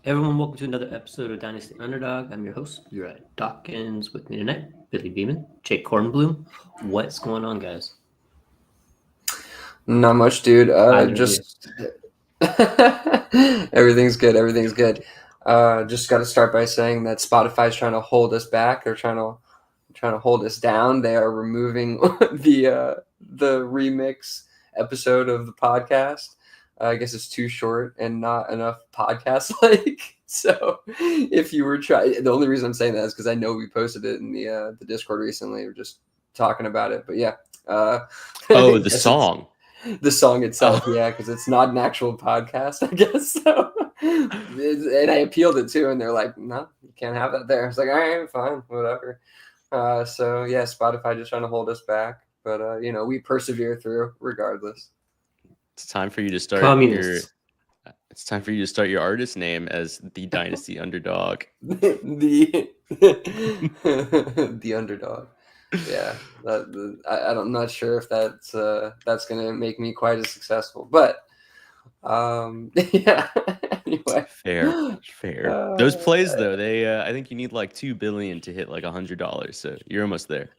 Everyone, welcome to another episode of Dynasty Underdog. I'm your host, Leroy Dawkins. With me tonight, Billy Beeman, Jake Kornblum. What's going on, guys? Not much, dude. Either of you. Just everything's good. Everything's good. Just got to start by saying that Spotify's trying to hold us back. They're trying to hold us down. They are removing the remix episode of the podcast. I guess it's too short and not enough podcast like. So if you were trying, the only reason I'm saying that is because I know we posted it in the Discord recently. We're just talking about it, but yeah. Oh, the song. The song itself, yeah, because it's not an actual podcast, I guess. So, and I appealed it too, and they're like, "No, you can't have that there." I was like, "All right, fine, whatever." So yeah, Spotify just trying to hold us back, but we persevere through regardless. It's time for you to start Communists. It's time for you to start your artist name as the Dynasty Underdog. the the underdog. Yeah, I'm not sure if that's gonna make me quite as successful, but yeah. Anyway, fair. Those plays though, they I think you need like $2 billion to hit like $100, so you're almost there.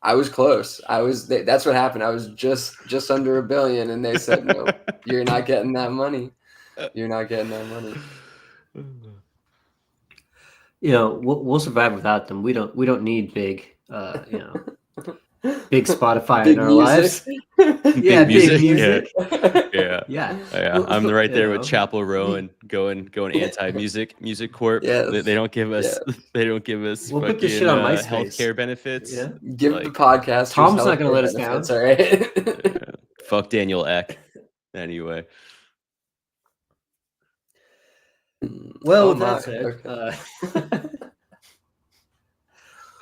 I was close. That's what happened. I was just under $1 billion, and they said, "No, you're not getting that money. You're not getting that money." We'll survive without them. We don't need big, big Spotify in our lives. Yeah, big music. Yeah. I'm right there with Chapel Row and going anti-music corp. Yes. They don't give us We'll put this shit on MySpace. Healthcare benefits. Yeah. Give the podcast. Tom's not gonna let us down. All right. Fuck Daniel Ek. Anyway. Well, that's it. Okay.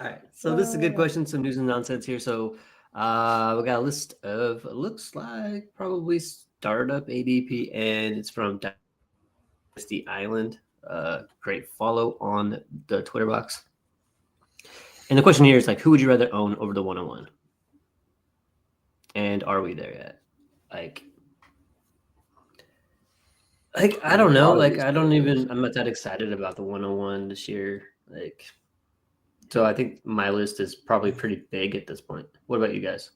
All right. So this is a good question. Some news and nonsense here. So we got a list of, looks like probably startup ADP, and it's from Dynasty Island. Great follow on the Twitter box. And the question here is like, who would you rather own over the 101? And are we there yet? Like I don't know. Like I'm not that excited about the 101 this year. So I think my list is probably pretty big at this point. What about you guys?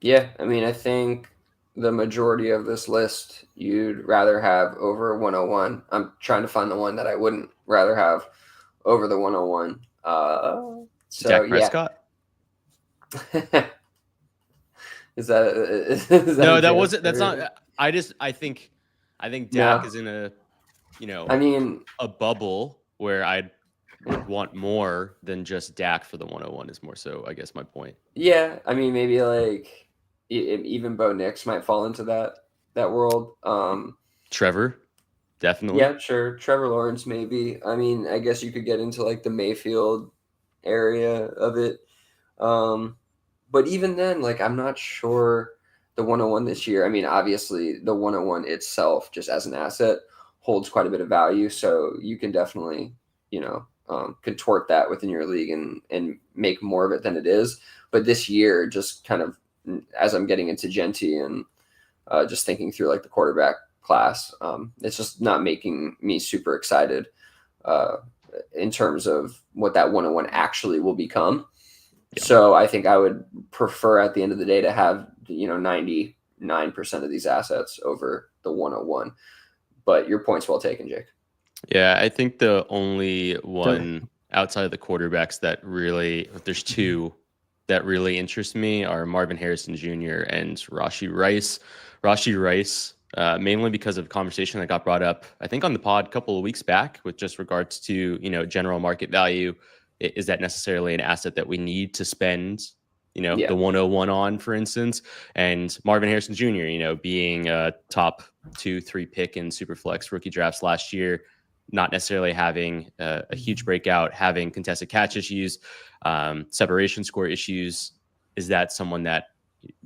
Yeah, I mean, I think the majority of this list you'd rather have over 101. I'm trying to find the one that I wouldn't rather have over the 101. So Dak Prescott? Yeah. Is that no, that wasn't. That's not. I think Dak is in a, a bubble where I would want more than just Dak for the 101 is more so, I guess, my point. Yeah, I mean, maybe like even Bo Nix might fall into that world. Trevor, definitely. Yeah, sure. Trevor Lawrence, maybe. I mean, I guess you could get into like the Mayfield area of it. But even then, like, I'm not sure the 101 this year. I mean, obviously, the 101 itself, just as an asset, holds quite a bit of value. So you can definitely, contort that within your league and make more of it than it is. But this year, just kind of as I'm getting into Genty and just thinking through like the quarterback class, it's just not making me super excited in terms of what that 101 actually will become. Yeah. So I think I would prefer at the end of the day to have 99% of these assets over the 101. But your point's well taken, Jake. Yeah, I think the only one outside of the quarterbacks that really, there's two that really interest me are Marvin Harrison Jr. and Rashee Rice. Rashee Rice, mainly because of a conversation that got brought up, I think on the pod a couple of weeks back with just regards to, general market value. Is that necessarily an asset that we need to spend, the 101 on, for instance? And Marvin Harrison Jr., being a top 2-3 pick in Superflex rookie drafts last year, not necessarily having a huge breakout, having contested catch issues, separation score issues. Is that someone that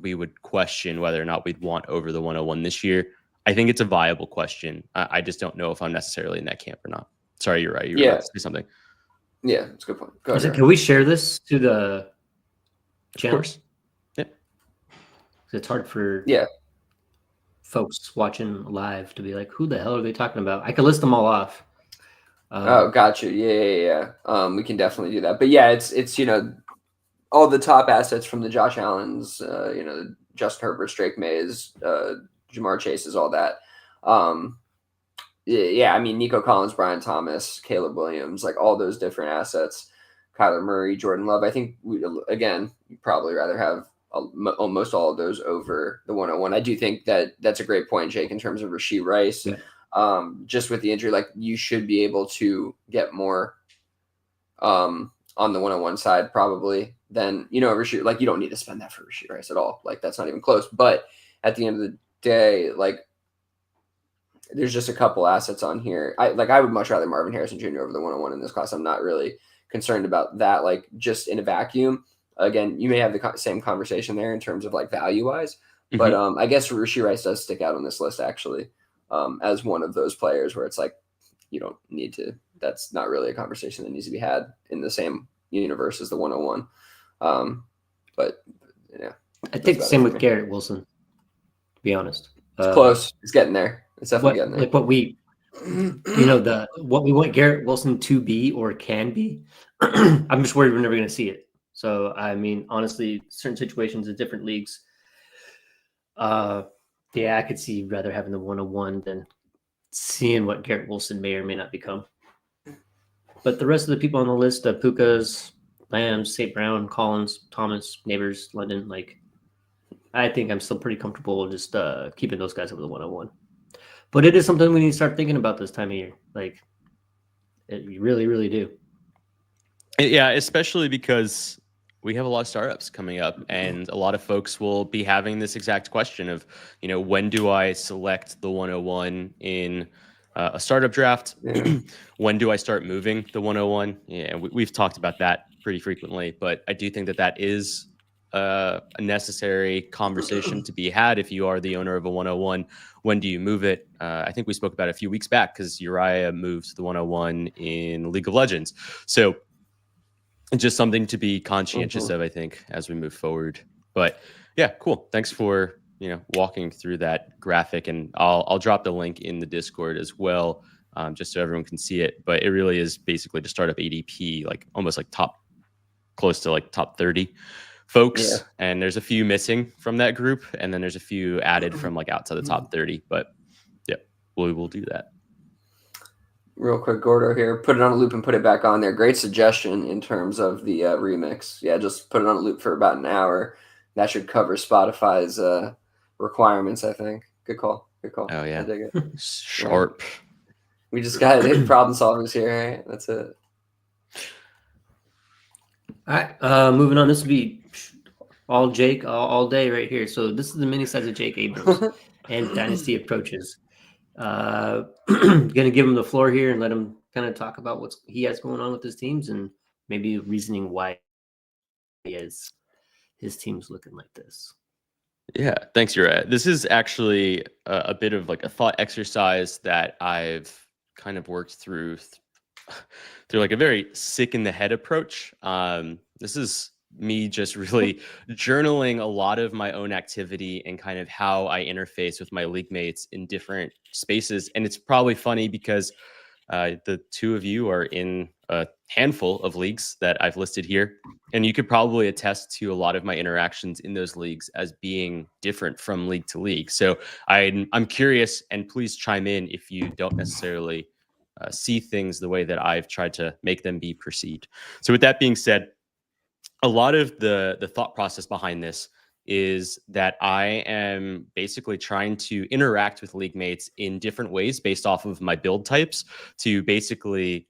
we would question whether or not we'd want over the 101 this year? I think it's a viable question. I just don't know if I'm necessarily in that camp or not. Sorry, you're right. You were about to say something. Yeah, that's a good point. Go ahead. Can we share this to the channel? Of course. Yeah. It's hard for folks watching live to be like, who the hell are they talking about? I could list them all off. Oh, gotcha. Yeah. We can definitely do that. But yeah, it's all the top assets from the Josh Allens, Justin Herberts, Drake Mays, Jamar Chases, all that. Yeah, I mean, Nico Collins, Brian Thomas, Caleb Williams, like all those different assets, Kyler Murray, Jordan Love. I think you'd probably rather have almost all of those over the 101. I do think that's a great point, Jake, in terms of Rashee Rice. Yeah. Just with the injury, like you should be able to get more on the 101 side probably than, Rashee. Like you don't need to spend that for Rashee Rice at all. Like that's not even close. But at the end of the day, like there's just a couple assets on here. I would much rather Marvin Harrison Jr. over the 101 in this class. I'm not really concerned about that. Like just in a vacuum, again, you may have the same conversation there in terms of like value wise, but I guess Rashee Rice does stick out on this list actually as one of those players where it's like, you don't need to, that's not really a conversation that needs to be had in the same universe as the 101. But yeah, I think the same with Garrett Wilson, to be honest. It's close. It's getting there. It's definitely getting there. Like what we, what we want Garrett Wilson to be or can be. I'm just worried we're never going to see it. So, I mean, honestly, certain situations in different leagues, I could see rather having the 101 than seeing what Garrett Wilson may or may not become. But the rest of the people on the list, Pukas, Lambs, St. Brown, Collins, Thomas, Neighbors, London, I think I'm still pretty comfortable just keeping those guys over the 101. But it is something we need to start thinking about this time of year. You really, really do. Yeah, especially because we have a lot of startups coming up, and a lot of folks will be having this exact question of, when do I select the 101 in a startup draft? Yeah. When do I start moving the 101? Yeah, we've talked about that pretty frequently, but I do think that is a necessary conversation to be had if you are the owner of a 101. When do you move it? I think we spoke about it a few weeks back because Uriah moved the 101 in League of Legends. So just something to be conscientious of, I think, as we move forward. But yeah, cool. Thanks for walking through that graphic, and I'll drop the link in the Discord as well, just so everyone can see it. But it really is basically to start up ADP, almost close to top 30 folks. Yeah. And there's a few missing from that group, and then there's a few added from outside the top 30. But yeah, we will do that. Real quick, Gordo here. Put it on a loop and put it back on there. Great suggestion in terms of the remix. Yeah, just put it on a loop for about an hour. That should cover Spotify's requirements, I think. Good call. Oh, yeah. I dig it. Sharp. Yeah. We just got hit problem solvers here, right? That's it. All right, moving on. This will be all Jake all day right here. So this is the mini size of Jake Abrams and Dynasty approaches. Gonna give him the floor here and let him kind of talk about what he has going on with his teams and maybe reasoning why his team's looking like this. Yeah, thanks, Uriah. This is actually a bit of a thought exercise that I've kind of worked through a very sick in the head approach. This is me just really journaling a lot of my own activity and kind of how I interface with my league mates in different spaces. And it's probably funny because the two of you are in a handful of leagues that I've listed here. And you could probably attest to a lot of my interactions in those leagues as being different from league to league. So I'm curious, and please chime in if you don't necessarily see things the way that I've tried to make them be perceived. So with that being said, a lot of the thought process behind this is that I am basically trying to interact with league mates in different ways based off of my build types to basically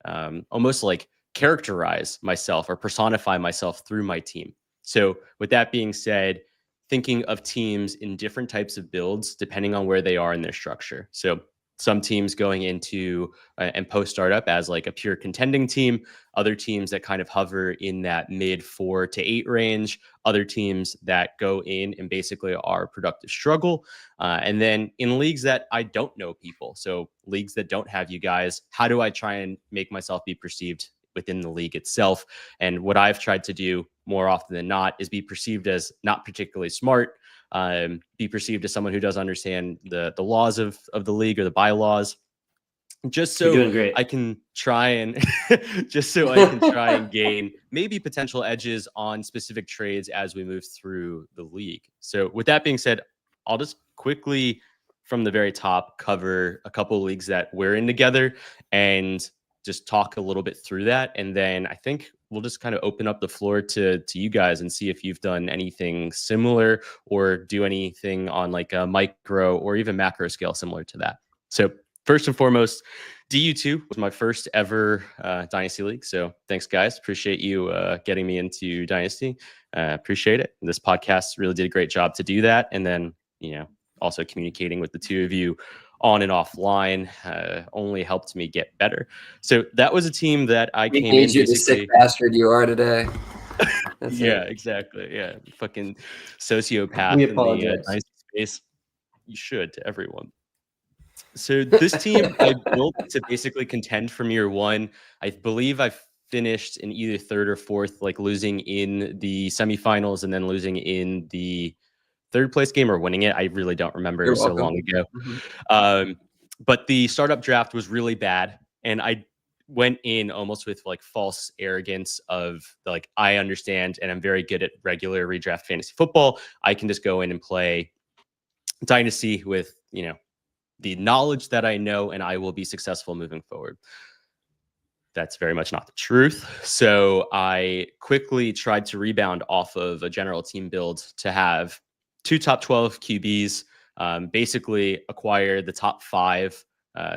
almost characterize myself or personify myself through my team. So with that being said, thinking of teams in different types of builds depending on where they are in their structure. So some teams going into and post startup as a pure contending team, other teams that kind of hover in that mid 4 to 8 range, other teams that go in and basically are productive struggle. And then in leagues that I don't know people, so leagues that don't have you guys, how do I try and make myself be perceived within the league itself? And what I've tried to do more often than not is be perceived as not particularly smart, be perceived as someone who doesn't understand the laws of the league or the bylaws, just You're so doing great. I can try and just so I can try and gain maybe potential edges on specific trades as we move through the league. So with that being said, I'll just quickly from the very top cover a couple of leagues that we're in together and just talk a little bit through that. And then I think we'll just kind of open up the floor to you guys and see if you've done anything similar or do anything on like a micro or even macro scale similar to that. So first and foremost, DU2 was my first ever Dynasty League. So thanks, guys. Appreciate you getting me into Dynasty. Appreciate it. This podcast really did a great job to do that. And then, also communicating with the two of you on and offline only helped me get better. So that was a team that I We came made in you the basically. sick bastard you are today. That's Yeah, it. exactly. Yeah, fucking sociopath We in the apologize. Dynasty space. You should to everyone. So this team I built to basically contend from year one. I believe I finished in either third or fourth, like losing in the semifinals and then losing in the third place game or winning it. I really don't remember. It You're was so welcome. long ago. Mhm. But the startup draft was really bad. And I went in almost with like false arrogance of like, I understand and I'm very good at regular redraft fantasy football. I can just go in and play Dynasty with, the knowledge that I know, and I will be successful moving forward. That's very much not the truth. So I quickly tried to rebound off of a general team build to have 2 top 12 QBs, basically acquire the top 5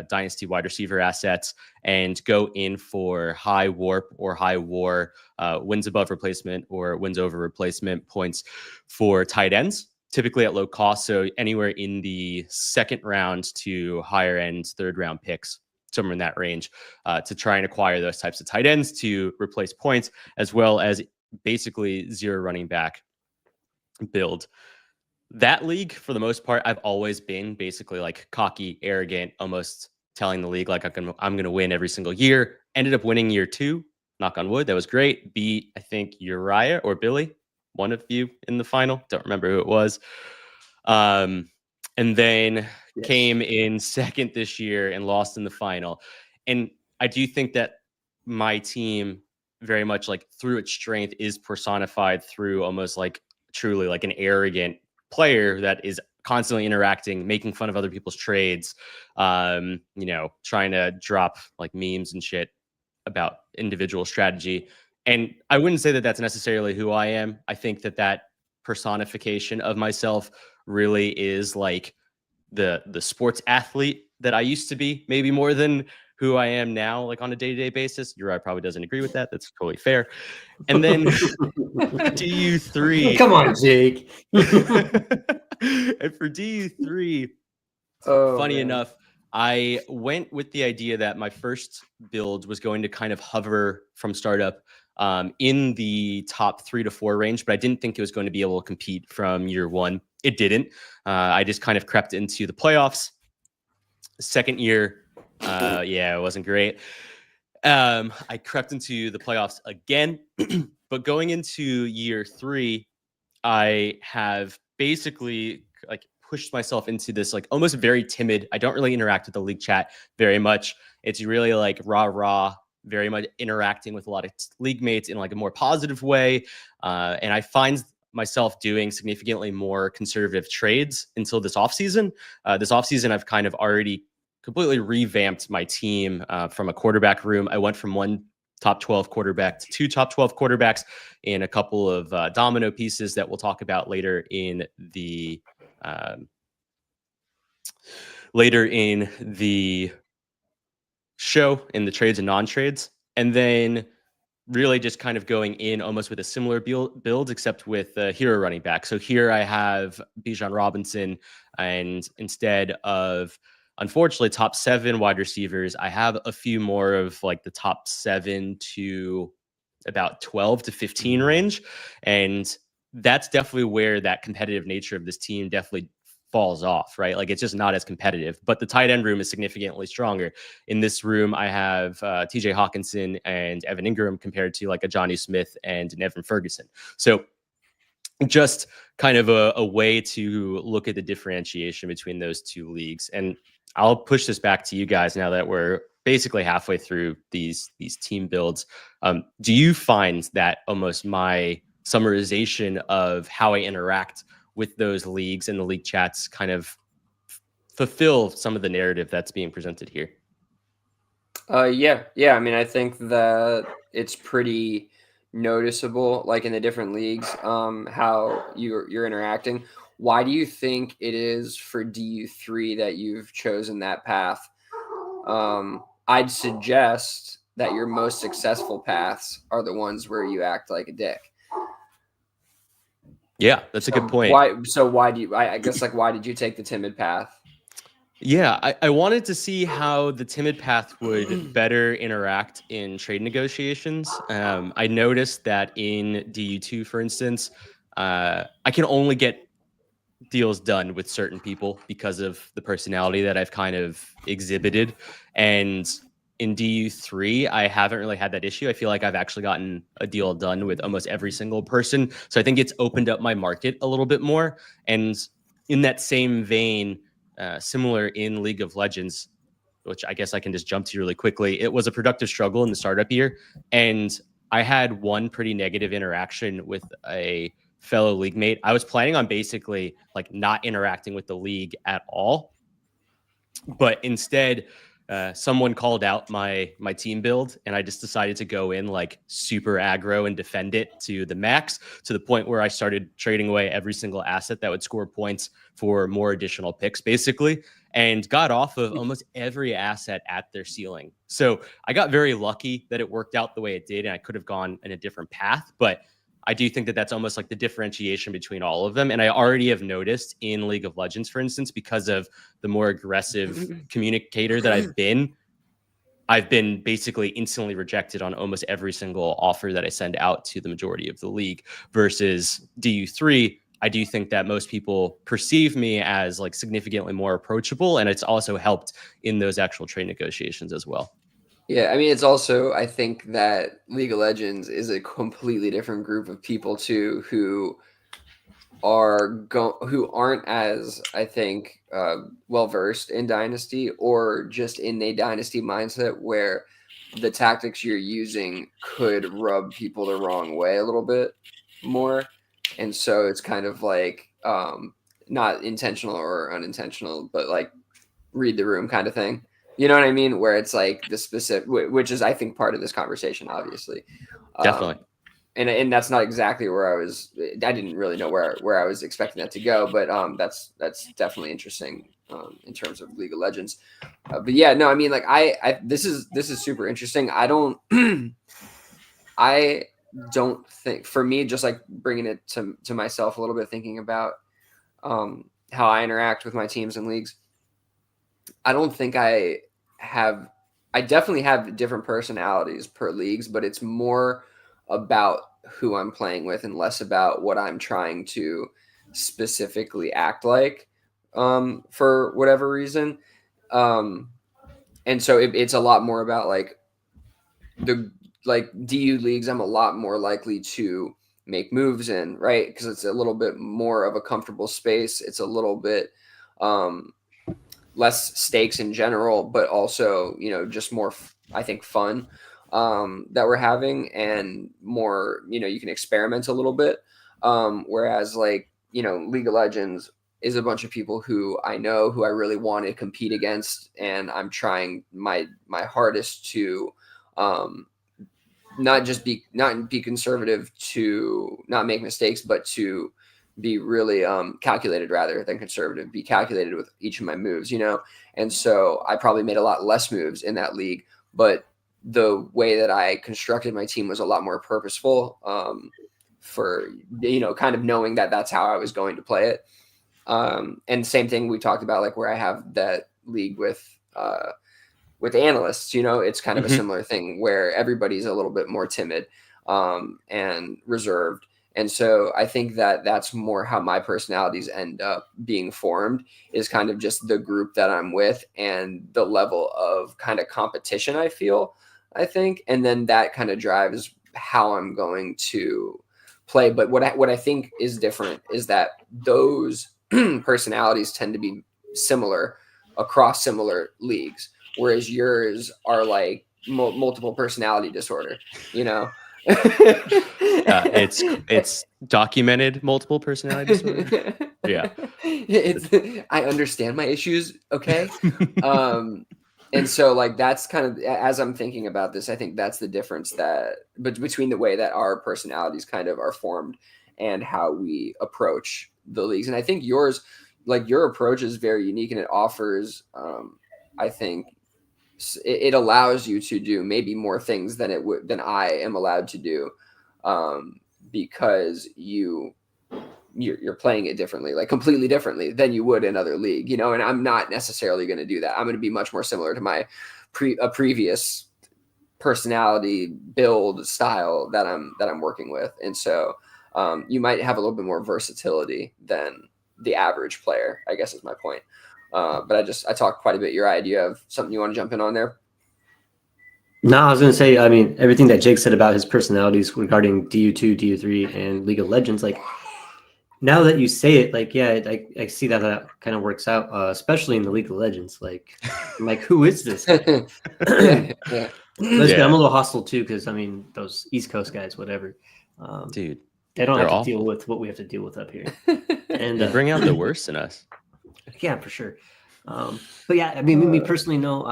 Dynasty wide receiver assets and go in for high warp or high war wins above replacement or wins over replacement points for tight ends, typically at low cost. So anywhere in the second round to higher end third round picks, somewhere in that range, to try and acquire those types of tight ends to replace points, as well as basically zero running back build. That league, for the most part, I've always been basically like cocky, arrogant, almost telling the league like I'm going to win every single year. Ended up winning year 2, knock on wood. That was great. Beat, I think, Uriah or Billy, one of you in the final. Don't remember who it was. And then came in second this year and lost in the final. And I do think that my team very much like through its strength is personified through almost like truly like an arrogant player that is constantly interacting, making fun of other people's trades, trying to drop like memes and shit about individual strategy. And I wouldn't say that that's necessarily who I am. I think that personification of myself really is like the sports athlete that I used to be, maybe more than who I am now, like on a day-to-day basis. Uriah probably doesn't agree with that. That's totally fair. And then DU3. Come on, Jake. And for DU3, funny enough, I went with the idea that my first build was going to kind of hover from startup in the top 3 to 4 range, but I didn't think it was going to be able to compete from year 1. It didn't. I just kind of crept into the playoffs. Second year, it wasn't great. I crept into the playoffs again, but going into year 3, I have basically like pushed myself into this like almost very timid. I don't really interact with the league chat very much. It's really like rah, very much interacting with a lot of league mates in like a more positive way. And I find myself doing significantly more conservative trades until this offseason. This offseason, I've kind of already completely revamped my team from a quarterback room. I went from 1 top 12 quarterback to 2 top 12 quarterbacks in a couple of domino pieces that we'll talk about later in the show, in the trades and non-trades. And then really just kind of going in almost with a similar build, except with hero running back. So here I have Bijan Robinson, and instead of unfortunately top 7 wide receivers, I have a few more of like the top 7 to about 12 to 15 range. And that's definitely where that competitive nature of this team definitely falls off, right? Like it's just not as competitive, but the tight end room is significantly stronger. In this room, I have TJ Hawkinson and Evan Ingram compared to like a Johnny Smith and an Evan Ferguson. So just kind of a way to look at the differentiation between those two leagues. And I'll push this back to you guys now that we're basically halfway through these team builds. Do you find that almost my summarization of how I interact with those leagues and the league chats kind of fulfill some of the narrative that's being presented here? Yeah. I mean, I think that it's pretty noticeable, like in the different leagues, how you're interacting. Why do you think it is for DU3 that you've chosen that path? I'd suggest that your most successful paths are the ones where you act like a dick. Yeah, that's a good point. Why do you? I guess like why did you take the timid path? Yeah, I wanted to see how the timid path would better interact in trade negotiations. I noticed that in DU2, for instance, I can only get deals done with certain people because of the personality that I've kind of exhibited. And in DU3, I haven't really had that issue. I feel like I've actually gotten a deal done with almost every single person. So I think it's opened up my market a little bit more. And in that same vein, similar in League of Legends, which I guess I can just jump to really quickly, it was a productive struggle in the startup year. And I had one pretty negative interaction with a fellow league mate. I was planning on basically like not interacting with the league at all, but instead someone called out my team build, and I just decided to go in like super aggro and defend it to the max, to the point where I started trading away every single asset that would score points for more additional picks, basically, and got off of almost every asset at their ceiling. So I got very lucky that it worked out the way it did, and I could have gone in a different path, but I do think that that's almost like the differentiation between all of them. And I already have noticed in League of Legends, for instance, because of the more aggressive communicator that I've been basically instantly rejected on almost every single offer that I send out to the majority of the league. Versus DU3, I do think that most people perceive me as like significantly more approachable. And it's also helped in those actual trade negotiations as well. Yeah, I mean, it's also, I think that League of Legends is a completely different group of people too, who aren't as, I think, well versed in Dynasty, or just in a Dynasty mindset where the tactics you're using could rub people the wrong way a little bit more, and so it's kind of like not intentional or unintentional, but like read the room kind of thing. You know what I mean? Where it's like the specific, which is, I think, part of this conversation, obviously. Definitely. And that's not exactly where I was. I didn't really know where I was expecting that to go, but that's definitely interesting in terms of League of Legends. But yeah, no, I mean, like this is super interesting. I don't think, for me, just like bringing it to myself a little bit, thinking about how I interact with my teams and leagues. I don't think I definitely have different personalities per leagues, but it's more about who I'm playing with and less about what I'm trying to specifically act like for whatever reason. And so it's a lot more about like DU leagues. I'm a lot more likely to make moves in, right? Because it's a little bit more of a comfortable space. It's a little bit less stakes in general, but also, just more, I think, fun that we're having, and more, you can experiment a little bit. Whereas like, League of Legends is a bunch of people who I know, who I really want to compete against. And I'm trying my hardest to not be conservative, to not make mistakes, but to be really calculated rather than conservative, be calculated with each of my moves, And so I probably made a lot less moves in that league, but the way that I constructed my team was a lot more purposeful for, kind of knowing that that's how I was going to play it. And same thing we talked about, like where I have that league with analysts, it's kind of a similar thing where everybody's a little bit more timid and reserved. And so I think that that's more how my personalities end up being formed, is kind of just the group that I'm with and the level of kind of competition I think. And then that kind of drives how I'm going to play. But what I think is different is that those personalities tend to be similar across similar leagues, whereas yours are like multiple personality disorder, you know. It's documented multiple personality disorder. Yeah. I understand my issues, okay. And so like that's kind of, as I'm thinking about this, I think that's the difference between the way that our personalities kind of are formed and how we approach the leagues. And I think your approach is very unique, and it offers, I think it allows you to do maybe more things than I am allowed to do, because you're playing it differently, like completely differently than you would in other league, you know. And I'm not necessarily going to do that. I'm going to be much more similar to my previous personality build style that I'm working with. And so you might have a little bit more versatility than the average player, I guess is my point. But I talked quite a bit. Your idea of something you want to jump in on there? No, I was going to say, I mean, everything that Jake said about his personalities regarding DU2, DU3, and League of Legends, like, now that you say it, like, yeah, I see that kind of works out, especially in the League of Legends. Like, I'm like, who is this guy? Yeah. Basically, I'm a little hostile too, because I mean, those East Coast guys, whatever, Dude, they don't have to awful. deal with what we have to deal with up here, and They bring out the worst in us. Yeah, for sure. But yeah, I mean, me personally, no,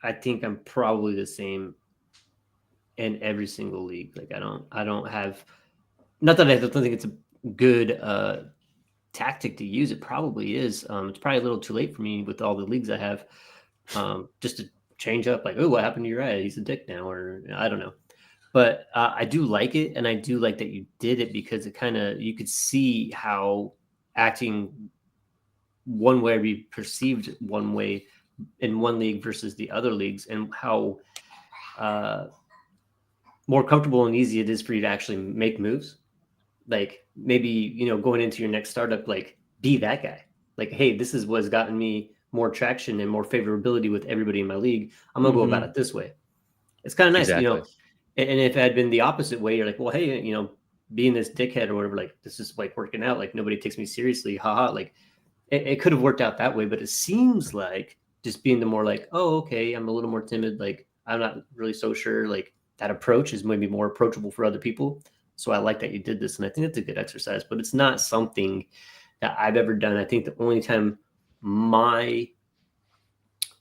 I think I'm probably the same in every single league. Like, I don't have, not that I don't think it's a good tactic to use. It probably is. It's probably a little too late for me with all the leagues I have, just to change up. Like, oh, what happened to your eye? He's a dick now, or I don't know. But I do like it, and I do like that you did it, because it kind of, you could see how acting one way be perceived one way in one league versus the other leagues, and how more comfortable and easy it is for you to actually make moves. Like, maybe, you know, going into your next startup, like, be that guy. Like, hey, this is what's gotten me more traction and more favorability with everybody in my league. I'm gonna go about it this way. It's kind of nice, Exactly. you know. And if it had been the opposite way, you're like, well, hey, you know, being this dickhead or whatever, like, this is like working out, like, nobody takes me seriously, haha. Like, it could have worked out that way, but it seems like just being the more like, oh, okay, I'm a little more timid, like, I'm not really so sure, like, that approach is maybe more approachable for other people. So I like that you did this, and I think it's a good exercise, but it's not something that I've ever done. I think the only time my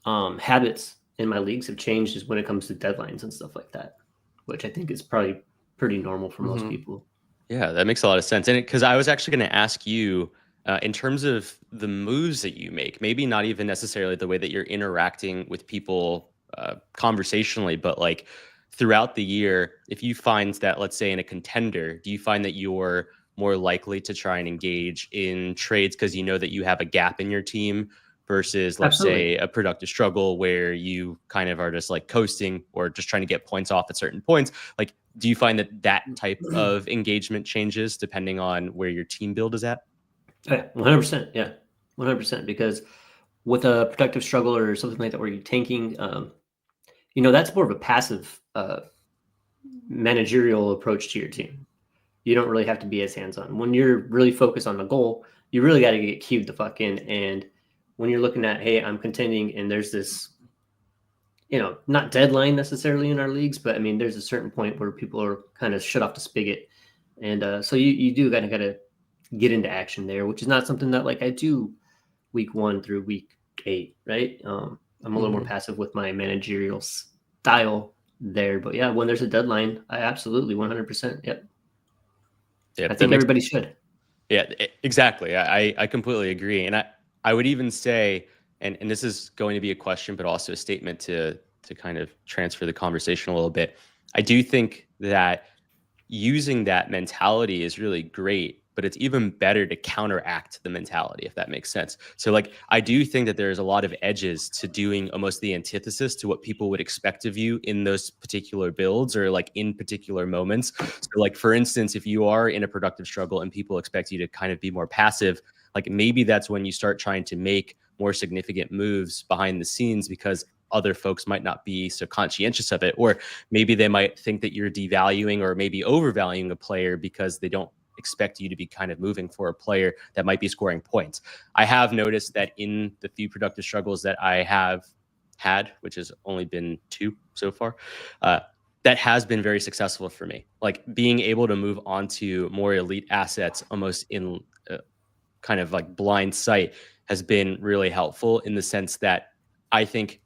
habits in my leagues have changed is when it comes to deadlines and stuff like that, which I think is probably pretty normal for most people. Yeah, that makes a lot of sense. And because I was actually going to ask you, in terms of the moves that you make, maybe not even necessarily the way that you're interacting with people conversationally, but like throughout the year, if you find that, let's say in a contender, do you find that you're more likely to try and engage in trades because you know that you have a gap in your team versus, let's say, a productive struggle where you kind of are just like coasting or just trying to get points off at certain points? Like, do you find that type of engagement changes depending on where your team build is at? Yeah, 100%. Yeah, 100%. Because with a productive struggle or something like that, where you're tanking, you know, that's more of a passive managerial approach to your team. You don't really have to be as hands-on. When you're really focused on the goal, you really got to get queued the fuck in. And when you're looking at, hey, I'm contending, and there's this, you know, not deadline necessarily in our leagues, but I mean, there's a certain point where people are kind of shut off the spigot. And so you do kind of got to get into action there, which is not something that like I do week 1 through week 8, right? I'm a little more passive with my managerial style there, but yeah, when there's a deadline, I absolutely 100%. Yep. Yeah, I think everybody should. Yeah, exactly. I completely agree. And I would even say, and this is going to be a question, but also a statement to kind of transfer the conversation a little bit. I do think that using that mentality is really great, but it's even better to counteract the mentality, if that makes sense. So like, I do think that there's a lot of edges to doing almost the antithesis to what people would expect of you in those particular builds or like in particular moments. So like, for instance, if you are in a productive struggle and people expect you to kind of be more passive, like maybe that's when you start trying to make more significant moves behind the scenes, because other folks might not be so conscientious of it, or maybe they might think that you're devaluing or maybe overvaluing a player because they don't expect you to be kind of moving for a player that might be scoring points. I have noticed that in the few productive struggles that I have had, which has only been 2 so far, that has been very successful for me. Like being able to move on to more elite assets almost in kind of like blind sight has been really helpful, in the sense that I think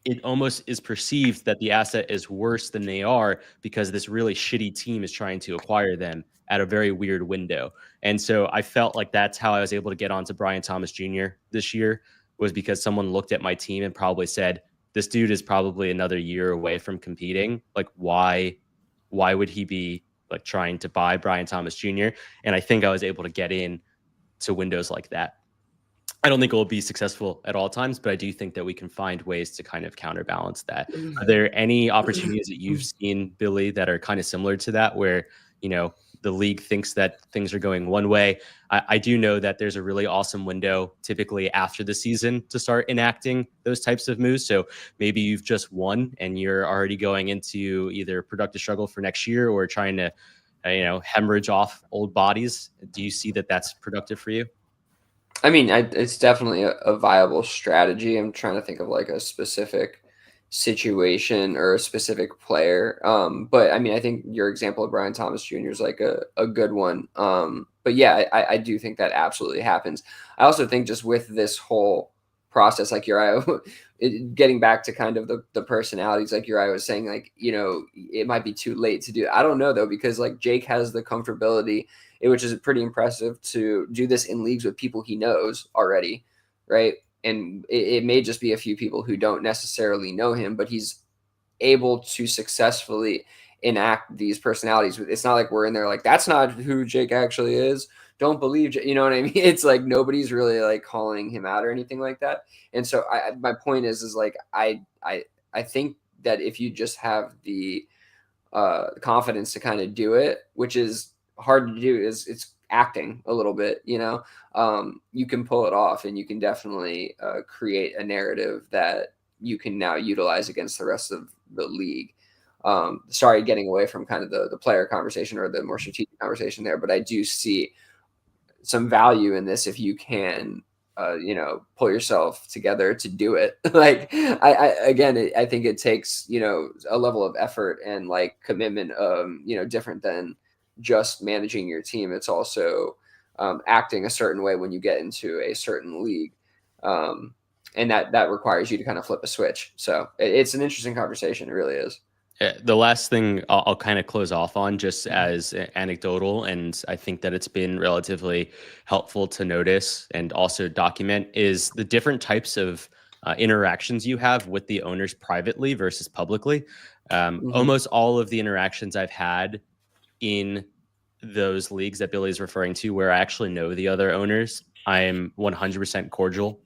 it almost is perceived that the asset is worse than they are because this really shitty team is trying to acquire them at a very weird window. And so I felt like that's how I was able to get onto Brian Thomas Jr. this year, was because someone looked at my team and probably said, this dude is probably another year away from competing. Like, why would he be like trying to buy Brian Thomas Jr.? And I think I was able to get in to windows like that. I don't think it will be successful at all times, but I do think that we can find ways to kind of counterbalance that. Are there any opportunities that you've seen, Billy, that are kind of similar to that, where, you know, the league thinks that things are going one way? I do know that there's a really awesome window typically after the season to start enacting those types of moves. So maybe you've just won and you're already going into either productive struggle for next year or trying to, hemorrhage off old bodies. Do you see that that's productive for you? I mean, it's definitely a viable strategy. I'm trying to think of like a specific situation or a specific player. But I mean, I think your example of Brian Thomas Jr. is like a good one. But yeah, I do think that absolutely happens. I also think just with this whole process, like Uriah, getting back to kind of the personalities, like Uriah was saying, like, it might be too late to do. I don't know though, because like Jake has the comfortability, which is pretty impressive, to do this in leagues with people he knows already, right? And it may just be a few people who don't necessarily know him, but he's able to successfully enact these personalities. It's not like we're in there like, that's not who Jake actually is. Don't believe, you know what I mean? It's like nobody's really like calling him out or anything like that. And so my point is like, I think that if you just have the confidence to kind of do it, which is hard to do, is it's acting a little bit, you can pull it off, and you can definitely create a narrative that you can now utilize against the rest of the league. Sorry, getting away from kind of the player conversation or the more strategic conversation there, but I do see some value in this if you can pull yourself together to do it. Like I think it takes, a level of effort and like commitment, different than just managing your team. It's also acting a certain way when you get into a certain league. And that requires you to kind of flip a switch. So it's an interesting conversation. It really is. The last thing I'll kind of close off on, just as anecdotal, and I think that it's been relatively helpful to notice and also document, is the different types of interactions you have with the owners privately versus publicly. Almost all of the interactions I've had in those leagues that Billy's referring to, where I actually know the other owners, I'm 100% cordial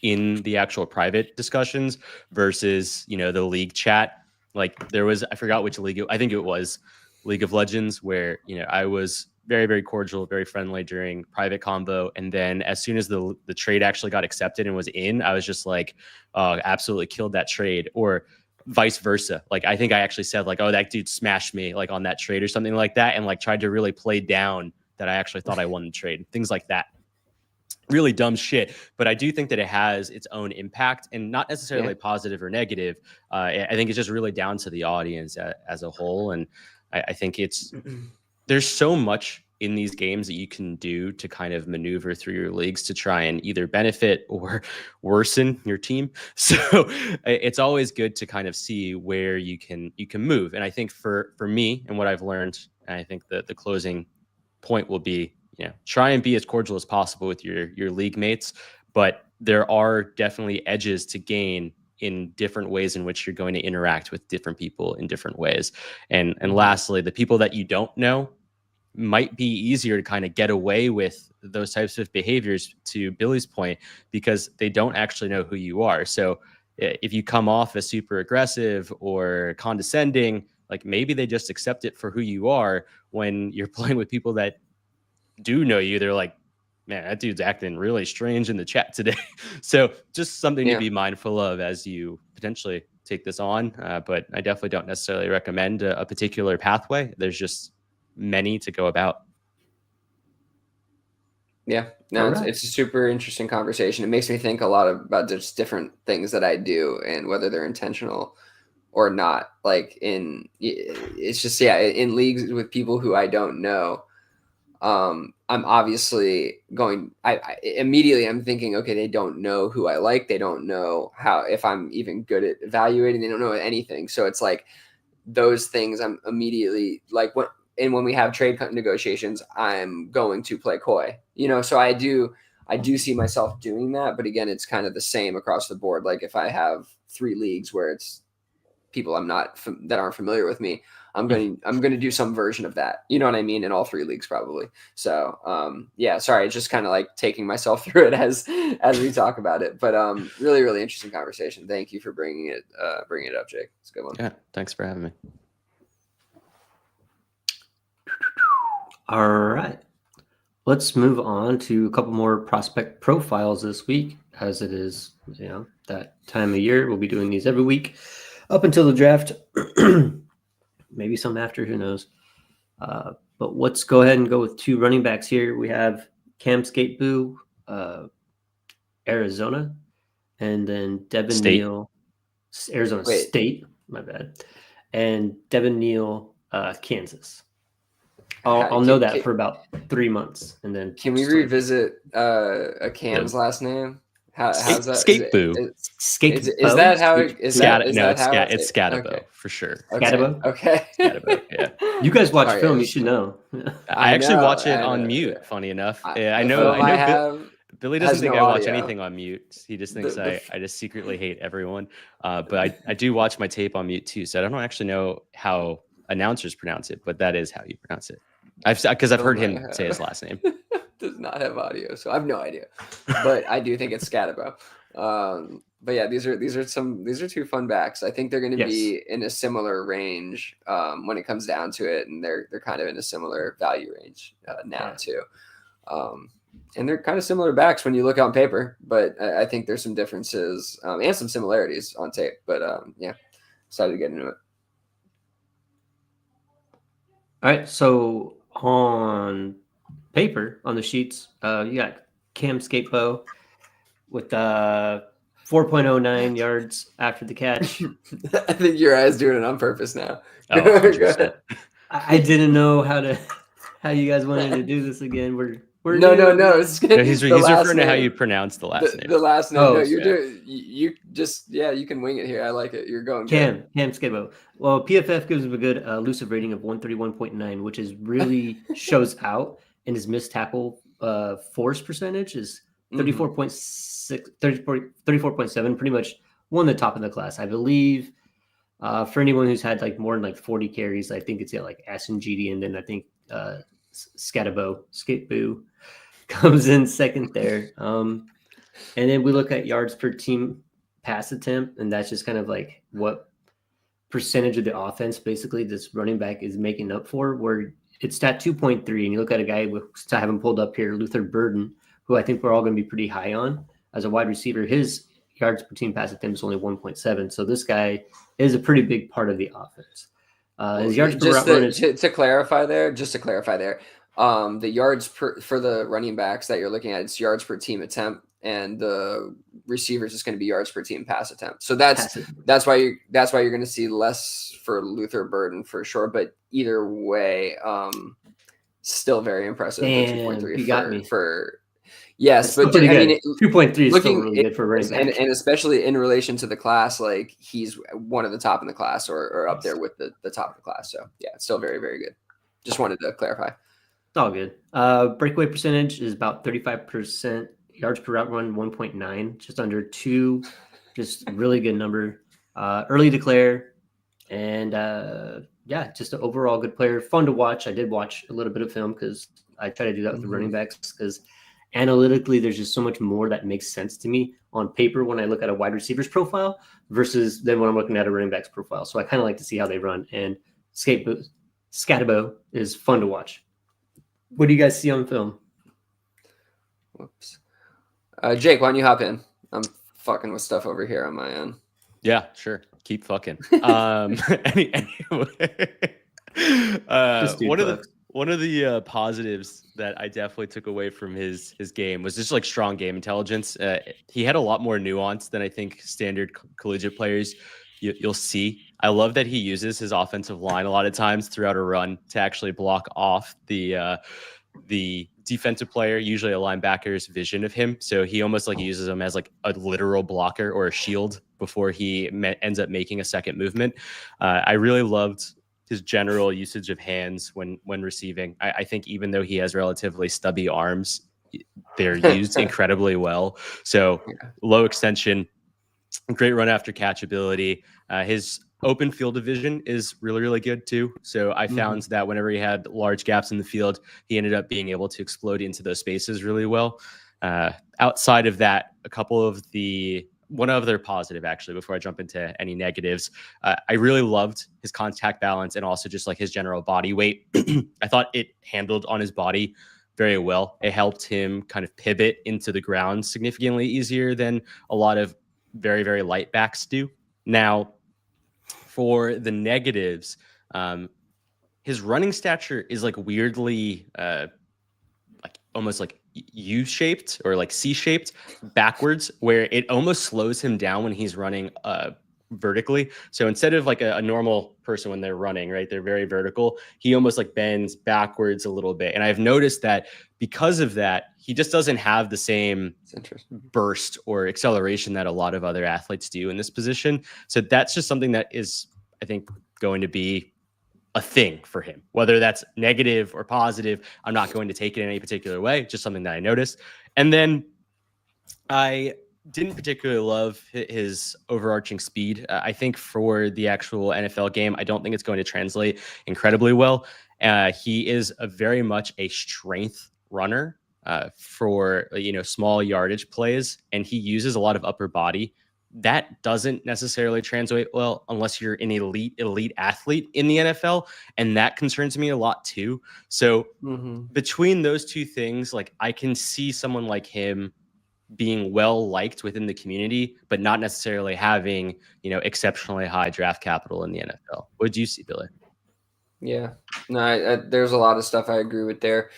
in the actual private discussions versus, the league chat. Like there was, I forgot which league, I think it was League of Legends, where, I was very, very cordial, very friendly during private combo. And then as soon as the trade actually got accepted and was in, I was just like, absolutely killed that trade. Or vice versa. Like, I think I actually said like, oh, that dude smashed me like on that trade or something like that. And like tried to really play down that I actually thought I won the trade, things like that. Really dumb shit, but I do think that it has its own impact, and not necessarily positive or negative. I think it's just really down to the audience as a whole. And I think there's so much in these games that you can do to kind of maneuver through your leagues to try and either benefit or worsen your team. So it's always good to kind of see where you can move. And I think for me and what I've learned, and I think that the closing point will be, try and be as cordial as possible with your league mates, but there are definitely edges to gain in different ways in which you're going to interact with different people in different ways. And lastly, the people that you don't know might be easier to kind of get away with those types of behaviors, to Billy's point, because they don't actually know who you are. So if you come off as super aggressive or condescending, like maybe they just accept it for who you are. When you're playing with people that do know you, they're like, man, that dude's acting really strange in the chat today. So just something to be mindful of as you potentially take this on, but I definitely don't necessarily recommend a particular pathway. There's just many to go about. Yeah, no, All right. it's a super interesting conversation. It makes me think a lot about just different things that I do and whether they're intentional or not. Like it's just, yeah, in leagues with people who I don't know, I'm obviously I immediately I'm thinking, okay, they don't know who I like. They don't know if I'm even good at evaluating. They don't know anything. So it's like those things I'm immediately like, when we have trade negotiations, I'm going to play coy, so I do see myself doing that. But again, it's kind of the same across the board. Like if I have 3 leagues where it's people that aren't familiar with me, I'm going to do some version of that. You know what I mean? In all 3 leagues, probably. So, yeah, sorry. It's just kind of like taking myself through it as we talk about it, but, really, really interesting conversation. Thank you for bringing it up, Jake. It's a good one. Yeah. Thanks for having me. All right. Let's move on to a couple more prospect profiles this week, as it is, that time of year. We'll be doing these every week up until the draft. Maybe some after, who knows. But let's go ahead and go with 2 running backs here. We have Cam Skattebo, Arizona, and then Devin Neal, Arizona State, my bad, and Devin Neal, Kansas. I'll know that for about 3 months, and then can we revisit a Cam's last name? How's that? Skattebo. Is that how it is? It's Skattebo, okay. For sure. Skattebo? Okay. Skattebo, yeah. You guys watch film, you should know. I actually watch it on mute, funny enough. I know Billy doesn't think I watch anything on mute. He just thinks I just secretly hate everyone. But I do watch my tape on mute too, so I don't actually know how announcers pronounce it, but that is how you pronounce it. Because I've heard him say his last name. Does not have audio, so I have no idea. But I do think it's Skattebo. But yeah, these are 2 fun backs. I think they're going to be in a similar range when it comes down to it, and they're kind of in a similar value range now too. And they're kind of similar backs when you look on paper, but I think there's some differences and some similarities on tape. But yeah, excited to get into it. All right, so on paper, on the sheets, you got Cam Skattebo with 4.09 yards after the catch. I think your eye's doing it on purpose now. Oh, I didn't know how you guys wanted to do this again. We're no. He's referring to how you pronounce the last name. The last name. Oh, no, you're doing. You just you can wing it here. I like it. You're going Cam Skattebo. Well, PFF gives him a good elusive rating of 131.9, which is really shows out, and his missed tackle force percentage is 34.6, 34.7, pretty much one of the top in the class, I believe. For anyone who's had like more than like 40 carries, I think it's like Aston GD, and then I think Skattebo comes in second there. And then we look at yards per team pass attempt, and that's just kind of like what percentage of the offense basically this running back is making up for, where it's at 2.3. And you look at a guy to have him pulled up here, Luther Burden, who I think we're all going to be pretty high on as a wide receiver. His yards per team pass attempt is only 1.7. So this guy is a pretty big part of the offense. His yards per route run is to clarify there. The yards for the running backs that you're looking at, it's yards per team attempt, and the receivers is going to be yards per team pass attempt. So that's why you're going to see less for Luther Burden for sure. But either way, still very impressive. Damn, 2.3 you got me. Yes, but I mean, 2.3 is still really good for running back. And especially in relation to the class, like he's one of the top in the class or up there with the top of the class. So yeah, it's still very, very good. Just wanted to clarify. It's all good. Breakaway percentage is about 35%. Yards per route run, 1.9, just under 2. Just really good number. Early declare. And just an overall good player. Fun to watch. I did watch a little bit of film because I try to do that with the running backs, because analytically there's just so much more that makes sense to me on paper when I look at a wide receiver's profile versus then when I'm looking at a running back's profile. So I kind of like to see how they run. And Skattebo is fun to watch. What do you guys see on film? Whoops. Jake, why don't you hop in? I'm fucking with stuff over here on my end. Yeah, sure. Keep fucking. Anyway, Just dude one of the fucks. positives that I definitely took away from his game was just like strong game intelligence. He had a lot more nuance than I think standard collegiate players you'll see. I love that he uses his offensive line a lot of times throughout a run to actually block off the defensive player, usually a linebacker's vision of him. So he almost like uses him as like a literal blocker or a shield before he ends up making a second movement. I really loved his general usage of hands when receiving. I think even though he has relatively stubby arms, they're used incredibly well. So low extension, great run after catch ability. His open field of vision is really, really good too. So I found that whenever he had large gaps in the field, he ended up being able to explode into those spaces really well. Outside of that, one other positive actually, before I jump into any negatives, I really loved his contact balance and also just like his general body weight. I thought it handled on his body very well. It helped him kind of pivot into the ground significantly easier than a lot of very, very light backs do. Now, for the negatives, his running stature is like weirdly like almost like U-shaped or like C-shaped backwards, where it almost slows him down when he's running vertically. So instead of like a normal person when they're running, right, they're very vertical, he almost like bends backwards a little bit. And I've noticed that because of that, he just doesn't have the same burst or acceleration that a lot of other athletes do in this position. So that's just something that is, I think, going to be a thing for him. Whether that's negative or positive, I'm not going to take it in any particular way, just something that I noticed. And then I didn't particularly love his overarching speed. I think for the actual NFL game, I don't think it's going to translate incredibly well. He is very much a strength runner for small yardage plays, and he uses a lot of upper body. That doesn't necessarily translate well unless you're an elite athlete in the NFL, and that concerns me a lot too. So between those two things, like I can see someone like him being well liked within the community, but not necessarily having, exceptionally high draft capital in the NFL. What do you see, Billy? Yeah, no, there's a lot of stuff I agree with there.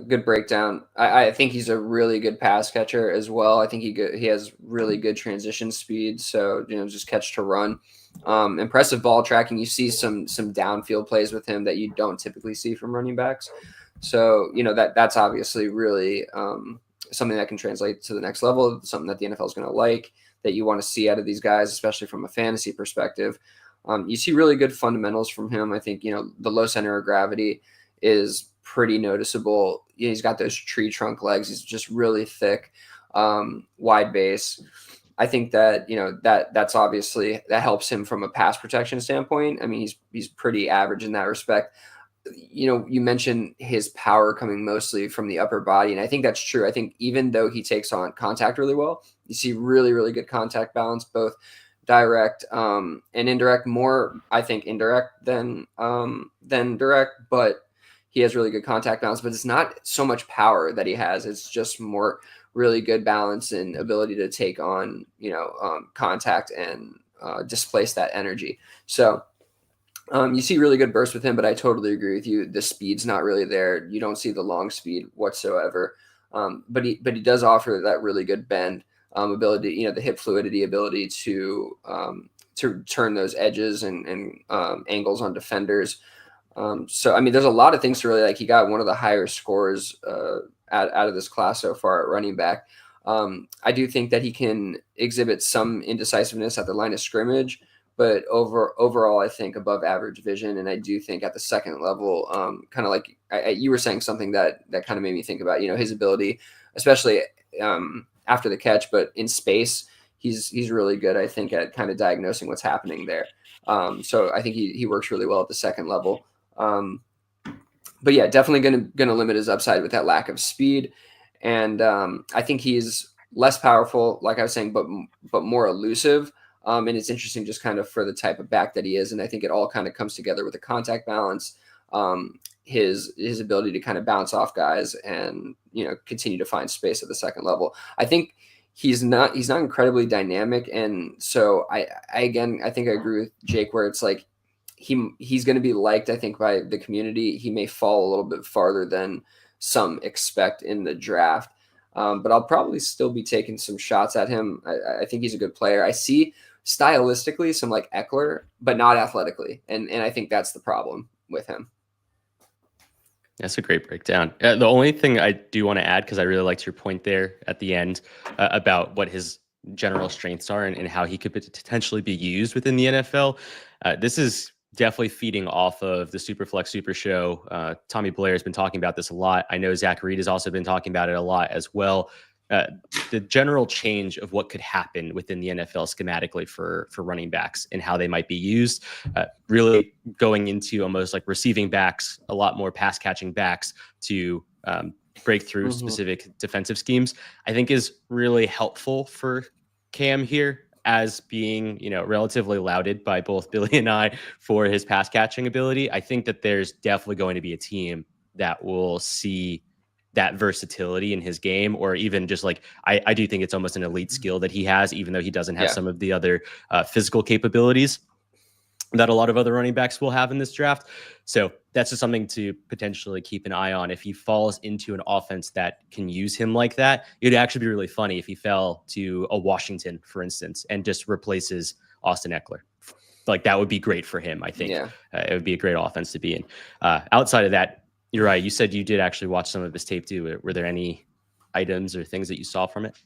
Good breakdown. I think he's a really good pass catcher as well. I think he has really good transition speed. So just catch to run. Impressive ball tracking. You see some downfield plays with him that you don't typically see from running backs. So that's obviously really something that can translate to the next level. Something that the NFL is going to like, that you want to see out of these guys, especially from a fantasy perspective. You see really good fundamentals from him. I think the low center of gravity is pretty noticeable. He's got those tree trunk legs. He's just really thick, wide base. I think that that's obviously that helps him from a pass protection standpoint. I mean, he's pretty average in that respect. You mentioned his power coming mostly from the upper body, and I think that's true. I think even though he takes on contact really well, you see really, really good contact balance, both direct and indirect. More, I think, indirect than direct, but he has really good contact balance. But it's not so much power that he has; it's just more really good balance and ability to take on contact and displace that energy. So. You see really good bursts with him, but I totally agree with you. The speed's not really there. You don't see the long speed whatsoever. But he does offer that really good bend ability, the hip fluidity ability to turn those edges and angles on defenders. So, I mean, there's a lot of things to really like. He got one of the higher scores out of this class so far at running back. I do think that he can exhibit some indecisiveness at the line of scrimmage, but overall, I think above average vision. And I do think at the second level, kind of like you were saying something that kind of made me think about, his ability, especially after the catch, but in space, he's really good, I think, at kind of diagnosing what's happening there. So I think he works really well at the second level. But yeah, definitely going to limit his upside with that lack of speed. And I think he's less powerful, like I was saying, but more elusive. And it's interesting just kind of for the type of back that he is. And I think it all kind of comes together with the contact balance, his ability to kind of bounce off guys and, continue to find space at the second level. I think he's not incredibly dynamic, and so I again I think I agree with Jake where it's like he's going to be liked, I think, by the community. He may fall a little bit farther than some expect in the draft. But I'll probably still be taking some shots at him. I think he's a good player. I see stylistically some like Eckler, but not athletically. And I think that's the problem with him. That's a great breakdown. The only thing I do want to add, because I really liked your point there at the end about what his general strengths are and how he could potentially be used within the NFL. This is definitely feeding off of the Superflex Super Show. Tommy Blair has been talking about this a lot. I know Zach Reed has also been talking about it a lot as well. The general change of what could happen within the NFL schematically for running backs and how they might be used, really going into almost like receiving backs, a lot more pass catching backs to break through specific defensive schemes, I think is really helpful for Cam here, as being, relatively lauded by both Billy and I for his pass catching ability. I think that there's definitely going to be a team that will see that versatility in his game, or even just like, I do think it's almost an elite skill that he has, even though he doesn't have some of the other physical capabilities that a lot of other running backs will have in this draft. So that's just something to potentially keep an eye on. If he falls into an offense that can use him like that, it'd actually be really funny if he fell to a Washington, for instance, and just replaces Austin Eckler. Like, that would be great for him, I think. Yeah. It would be a great offense to be in. Outside of that, you're right. You said you did actually watch some of his tape too. Were there any items or things that you saw from it?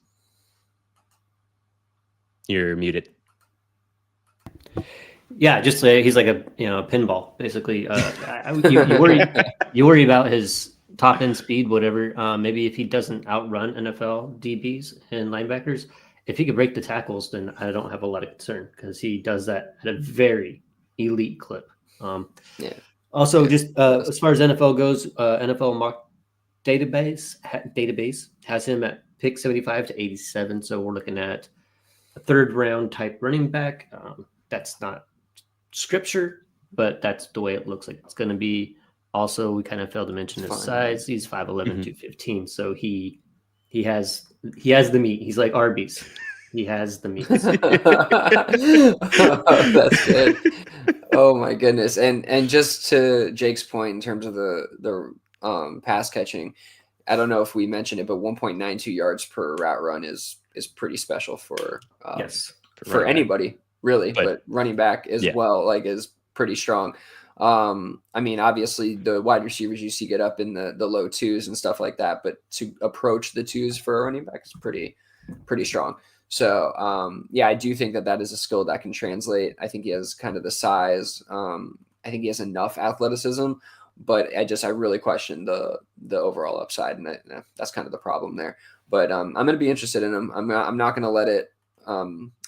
You're muted. Yeah, just he's like a pinball basically. You worry about his top end speed, whatever. Maybe if he doesn't outrun NFL DBs and linebackers, if he could break the tackles, then I don't have a lot of concern because he does that at a very elite clip. Also, just as far as NFL goes, NFL mock database has him at pick 75 to 87. So we're looking at a third round type running back. That's not scripture, but that's the way it looks like it's going to be. Also, we kind of failed to mention his size. He's 5'11", 215. So he has the meat. He's like Arby's. He has the meat. Oh, that's good. Oh my goodness. And just to Jake's point in terms of the pass catching, I don't know if we mentioned it, but 1.92 yards per route run is pretty special for for anybody really, but running back as well, like, is pretty strong. I mean, obviously the wide receivers you see get up in the low twos and stuff like that, but to approach the twos for a running back is pretty strong. So I do think that is a skill that can translate. I think he has kind of the size. I think he has enough athleticism, but I really question the overall upside, and that's kind of the problem there. But I'm going to be interested in him. I'm not going to let it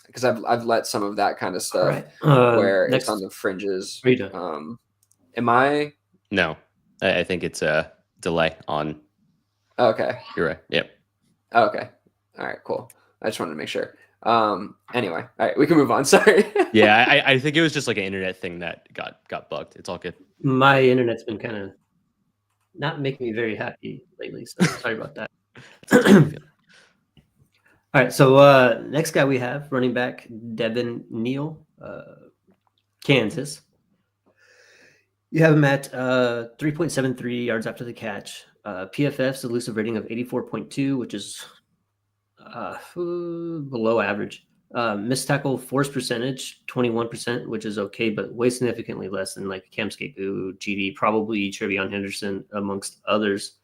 because I've let some of that kind of stuff where it's on the fringes. Am I? No, I think it's a delay on. Okay. You're right. Yep. Okay. All right, cool. I just wanted to make sure. Anyway, all right, we can move on. Sorry. Yeah, I think it was just like an internet thing that got bugged. It's all good. My internet's been kind of not making me very happy lately, so sorry about that. All right, so next guy we have, running back Devin Neal, Kansas. You have him at 3.73 yards after the catch. PFF's elusive rating of 84.2, which is below average. Missed tackle force percentage 21%, which is okay, but way significantly less than like Cam Skattebo, GD, probably Trevion Henderson, amongst others.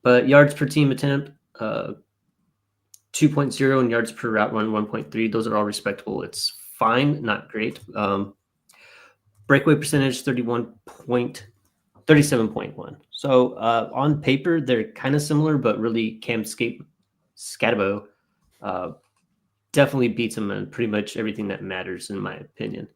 But yards per team attempt 2.0 and yards per route run 1.3. Those are all respectable. It's fine, not great. Breakaway percentage 37.1. So on paper they're kind of similar, but really Cam Skattebo definitely beats him in pretty much everything that matters, in my opinion.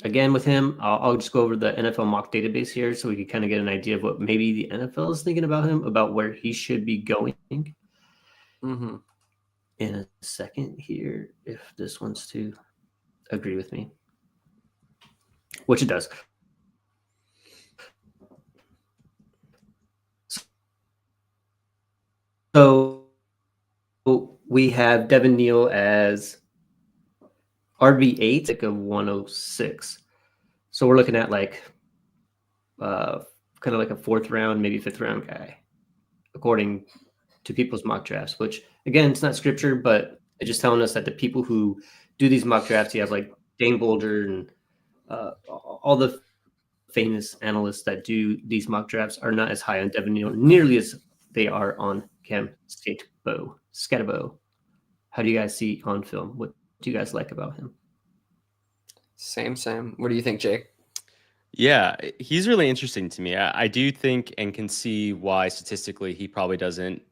Again, with him, I'll just go over the NFL mock database here so we can kind of get an idea of what maybe the NFL is thinking about him, about where he should be going. In a second here, if this wants to agree with me, which it does. So we have Devin Neal as RB8, like a 106. So we're looking at like kind of like a 4th round, maybe 5th round guy, according to people's mock drafts, which again, it's not scripture, but it's just telling us that the people who do these mock drafts, you have like Dane Bolger and all the famous analysts that do these mock drafts are not as high on Devin Neal nearly as they are on Cam Skattebo. How do you guys see on film? What do you guys like about him? Same. What do you think, Jake? Yeah, he's really interesting to me. I do think and can see why statistically he probably doesn't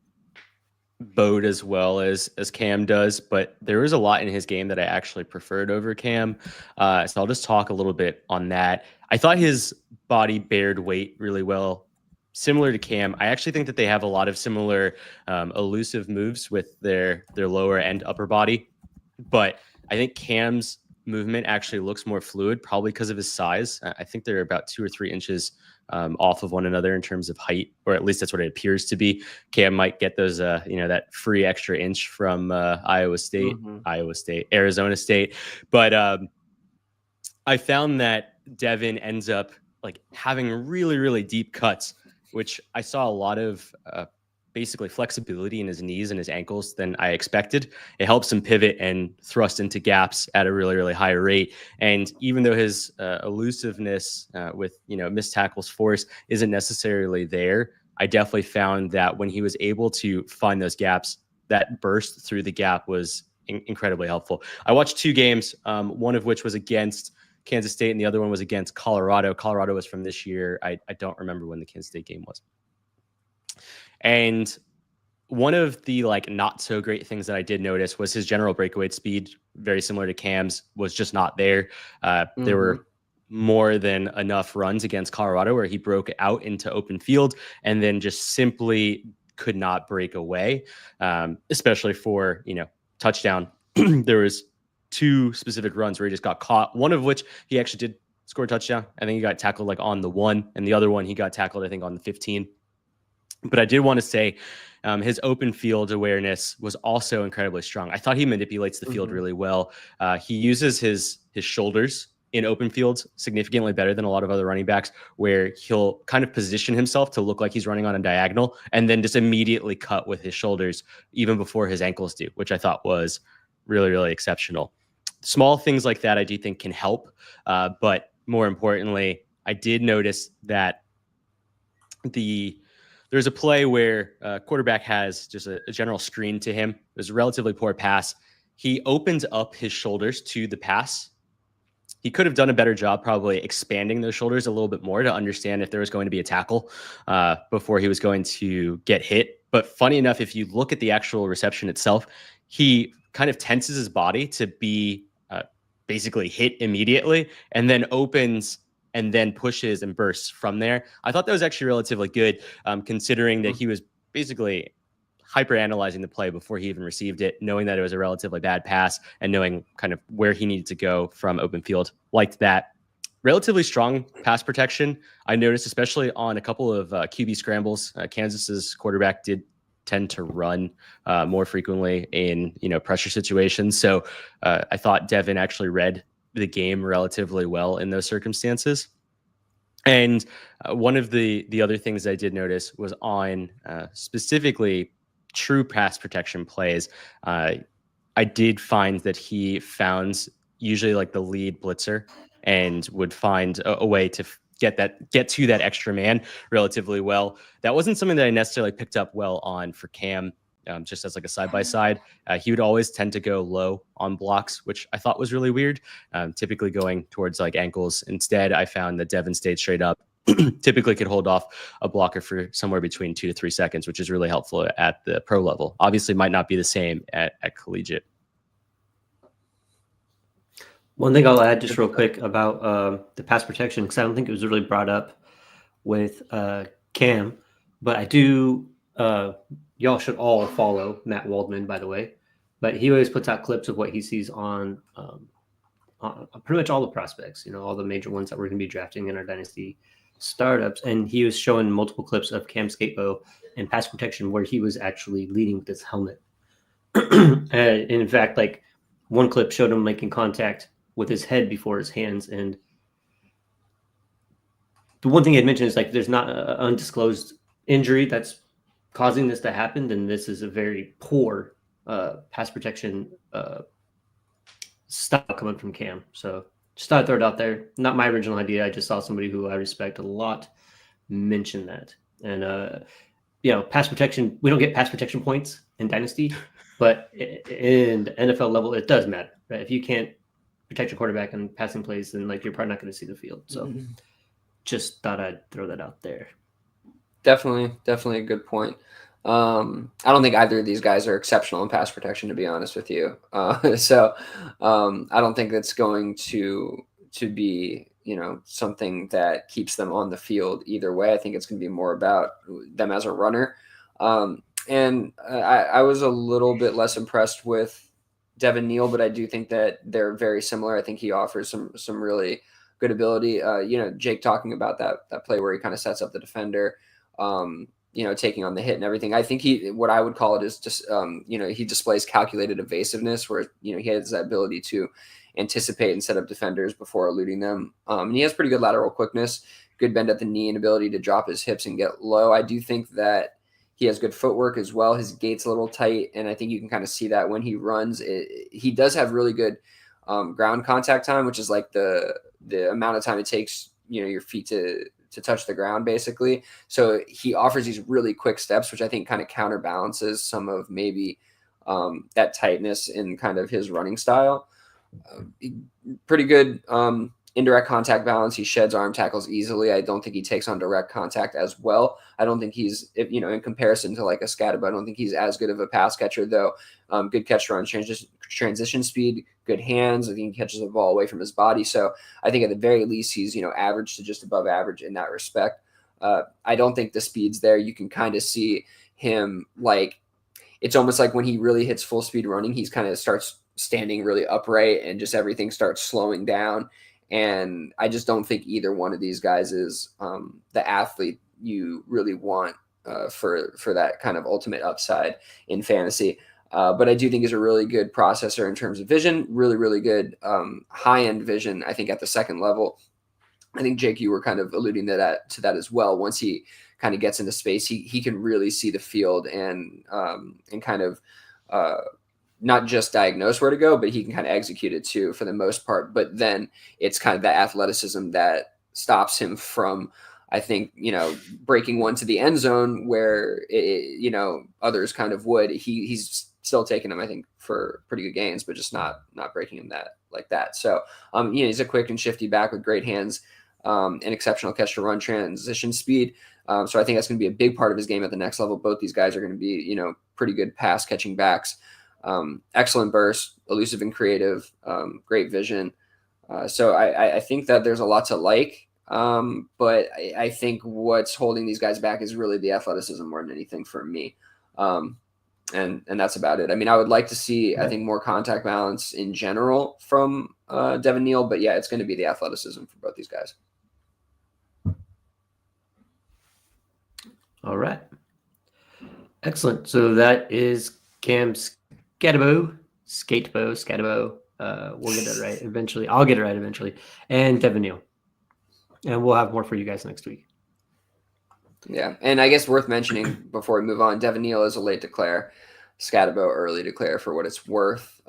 bode as well as Cam does, but there is a lot in his game that I actually preferred over Cam. So I'll just talk a little bit on that. I thought his body bared weight really well, similar to Cam. I actually think that they have a lot of similar elusive moves with their lower and upper body, but I think Cam's movement actually looks more fluid, probably because of his size. I think they're about 2 or 3 inches off of one another in terms of height, or at least that's what it appears to be. Cam might get those, that free extra inch from Arizona State. But I found that Devin ends up like having really, really deep cuts, which I saw a lot of basically flexibility in his knees and his ankles than I expected. It helps him pivot and thrust into gaps at a really, really high rate. And even though his elusiveness with, missed tackles force isn't necessarily there, I definitely found that when he was able to find those gaps, that burst through the gap was incredibly helpful. I watched 2 games, one of which was against Kansas State and the other one was against Colorado. Colorado was from this year. I don't remember when the Kansas State game was. And one of the not so great things that I did notice was his general breakaway speed, very similar to Cam's, was just not there. There were more than enough runs against Colorado where he broke out into open field and then just simply could not break away, especially for, touchdown. There was 2 specific runs where he just got caught, one of which he actually did score a touchdown. I think he got tackled on the 1, and the other one he got tackled, I think, on the 15. But I did want to say his open field awareness was also incredibly strong. I thought he manipulates the field really well. He uses his shoulders in open fields significantly better than a lot of other running backs, where he'll kind of position himself to look like he's running on a diagonal and then just immediately cut with his shoulders even before his ankles do, which I thought was really, really exceptional. Small things like that I do think can help. But more importantly, I did notice that there's a play where a quarterback has just a general screen to him. It was a relatively poor pass. He opens up his shoulders to the pass. He could have done a better job probably expanding those shoulders a little bit more to understand if there was going to be a tackle before he was going to get hit. But funny enough, if you look at the actual reception itself, he kind of tenses his body to be basically hit immediately and then opens and then pushes and bursts from there. I thought that was actually relatively good, considering that he was basically hyper-analyzing the play before he even received it, knowing that it was a relatively bad pass and knowing kind of where he needed to go from open field. Liked that. Relatively strong pass protection. I noticed, especially on a couple of QB scrambles, Kansas's quarterback did tend to run more frequently in pressure situations. So I thought Devin actually read the game relatively well in those circumstances. And one of the other things I did notice was on specifically true pass protection plays. I did find that he found usually the lead blitzer and would find a way to get to that extra man relatively well. That wasn't something that I necessarily picked up well on for Cam. Just as a side-by-side, he would always tend to go low on blocks, which I thought was really weird, typically going towards ankles. Instead, I found that Devin stayed straight up, typically could hold off a blocker for somewhere between 2 to 3 seconds, which is really helpful at the pro level. Obviously might not be the same at collegiate. One thing I'll add just real quick about the pass protection, because I don't think it was really brought up with Cam, but I do y'all should all follow Matt Waldman, by the way. But he always puts out clips of what he sees on pretty much all the prospects, all the major ones that we're going to be drafting in our Dynasty startups. And he was showing multiple clips of Cam Skattebo and pass protection where he was actually leading with his helmet. And in fact, like one clip showed him making contact with his head before his hands. And the one thing he had mentioned is like there's not an undisclosed injury that's causing this to happen. Then this is a very poor pass protection style coming from Cam. So just thought I'd throw it out there. Not my original idea. I just saw somebody who I respect a lot mention that. And pass protection. We don't get pass protection points in Dynasty, but in the NFL level, it does matter. Right? If you can't protect your quarterback in passing plays, then like you're probably not going to see the field. So just thought I'd throw that out there. Definitely a good point. I don't think either of these guys are exceptional in pass protection, to be honest with you. So I don't think that's going to be, something that keeps them on the field either way. I think it's going to be more about them as a runner. And I was a little bit less impressed with Devin Neal, but I do think that they're very similar. I think he offers some really good ability. Jake talking about that play where he kind of sets up the defender, taking on the hit and everything. I think what I would call it is just, he displays calculated evasiveness where, he has that ability to anticipate and set up defenders before eluding them. And he has pretty good lateral quickness, good bend at the knee, and ability to drop his hips and get low. I do think that he has good footwork as well. His gait's a little tight, and I think you can kind of see that when he runs. He does have really good ground contact time, which is like the amount of time it takes, your feet to touch the ground, basically. So he offers these really quick steps, which I think kind of counterbalances some of maybe that tightness in kind of his running style. Pretty good indirect contact balance. He sheds arm tackles easily. I don't think he takes on direct contact as well. I don't think he's, in comparison to like a Skattebo, I don't think he's as good of a pass catcher, though. Good catch run, transition speed, good hands. I think he catches the ball away from his body. So I think at the very least, he's, average to just above average in that respect. I don't think the speed's there. You can kind of see him like, it's almost like when he really hits full speed running, he's kind of starts standing really upright and just everything starts slowing down. And I just don't think either one of these guys is the athlete you really want for that kind of ultimate upside in fantasy. But I do think he's a really good processor in terms of vision, really, really good high-end vision, I think, at the second level. I think, Jake, you were kind of alluding to that as well. Once he kind of gets into space, he can really see the field and kind of not just diagnose where to go, but he can kind of execute it too for the most part. But then it's kind of the athleticism that stops him from, I think, breaking one to the end zone where, others kind of would. He's still taking him, I think, for pretty good gains, but just not breaking him like that. So, he's a quick and shifty back with great hands, and exceptional catch to run transition speed. So I think that's going to be a big part of his game at the next level. Both these guys are going to be, pretty good pass catching backs. Excellent burst, elusive and creative, great vision. So I think that there's a lot to like. But I think what's holding these guys back is really the athleticism more than anything for me. And that's about it. I mean, I would like to see, I think, more contact balance in general from Devin Neal, but yeah, it's going to be the athleticism for both these guys. All right. Excellent. So that is Cam's Skattebo. We'll get that right eventually. I'll get it right eventually. And Devin Neal. And we'll have more for you guys next week. Yeah. And I guess worth mentioning before we move on, Devin Neal is a late declare. Skattebo early declare for what it's worth.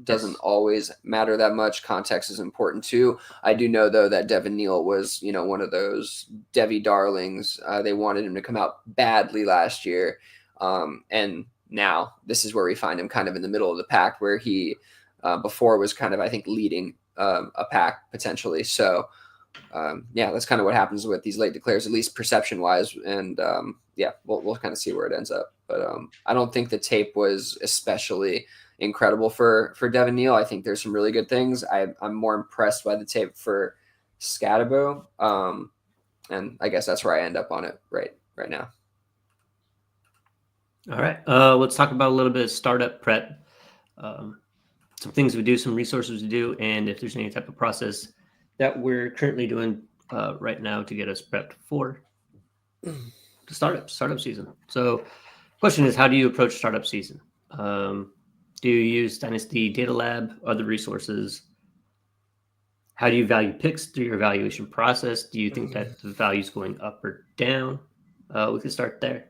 Doesn't always matter that much. Context is important too. I do know though that Devin Neal was, one of those Devy darlings. They wanted him to come out badly last year. And now this is where we find him kind of in the middle of the pack where he before was kind of, I think, leading a pack potentially. So that's kind of what happens with these late declares, at least perception wise. And we'll kind of see where it ends up. But I don't think the tape was especially incredible for Devin Neal. I think there's some really good things. I'm more impressed by the tape for Skattebo. And I guess that's where I end up on it right now. All right. Let's talk about a little bit of startup prep. Some things we do, some resources we do, and if there's any type of process that we're currently doing right now to get us prepped for the startup season. So question is, how do you approach startup season? Do you use Dynasty Data Lab, other resources? How do you value picks through your evaluation process? Do you think that the value is going up or down? We can start there.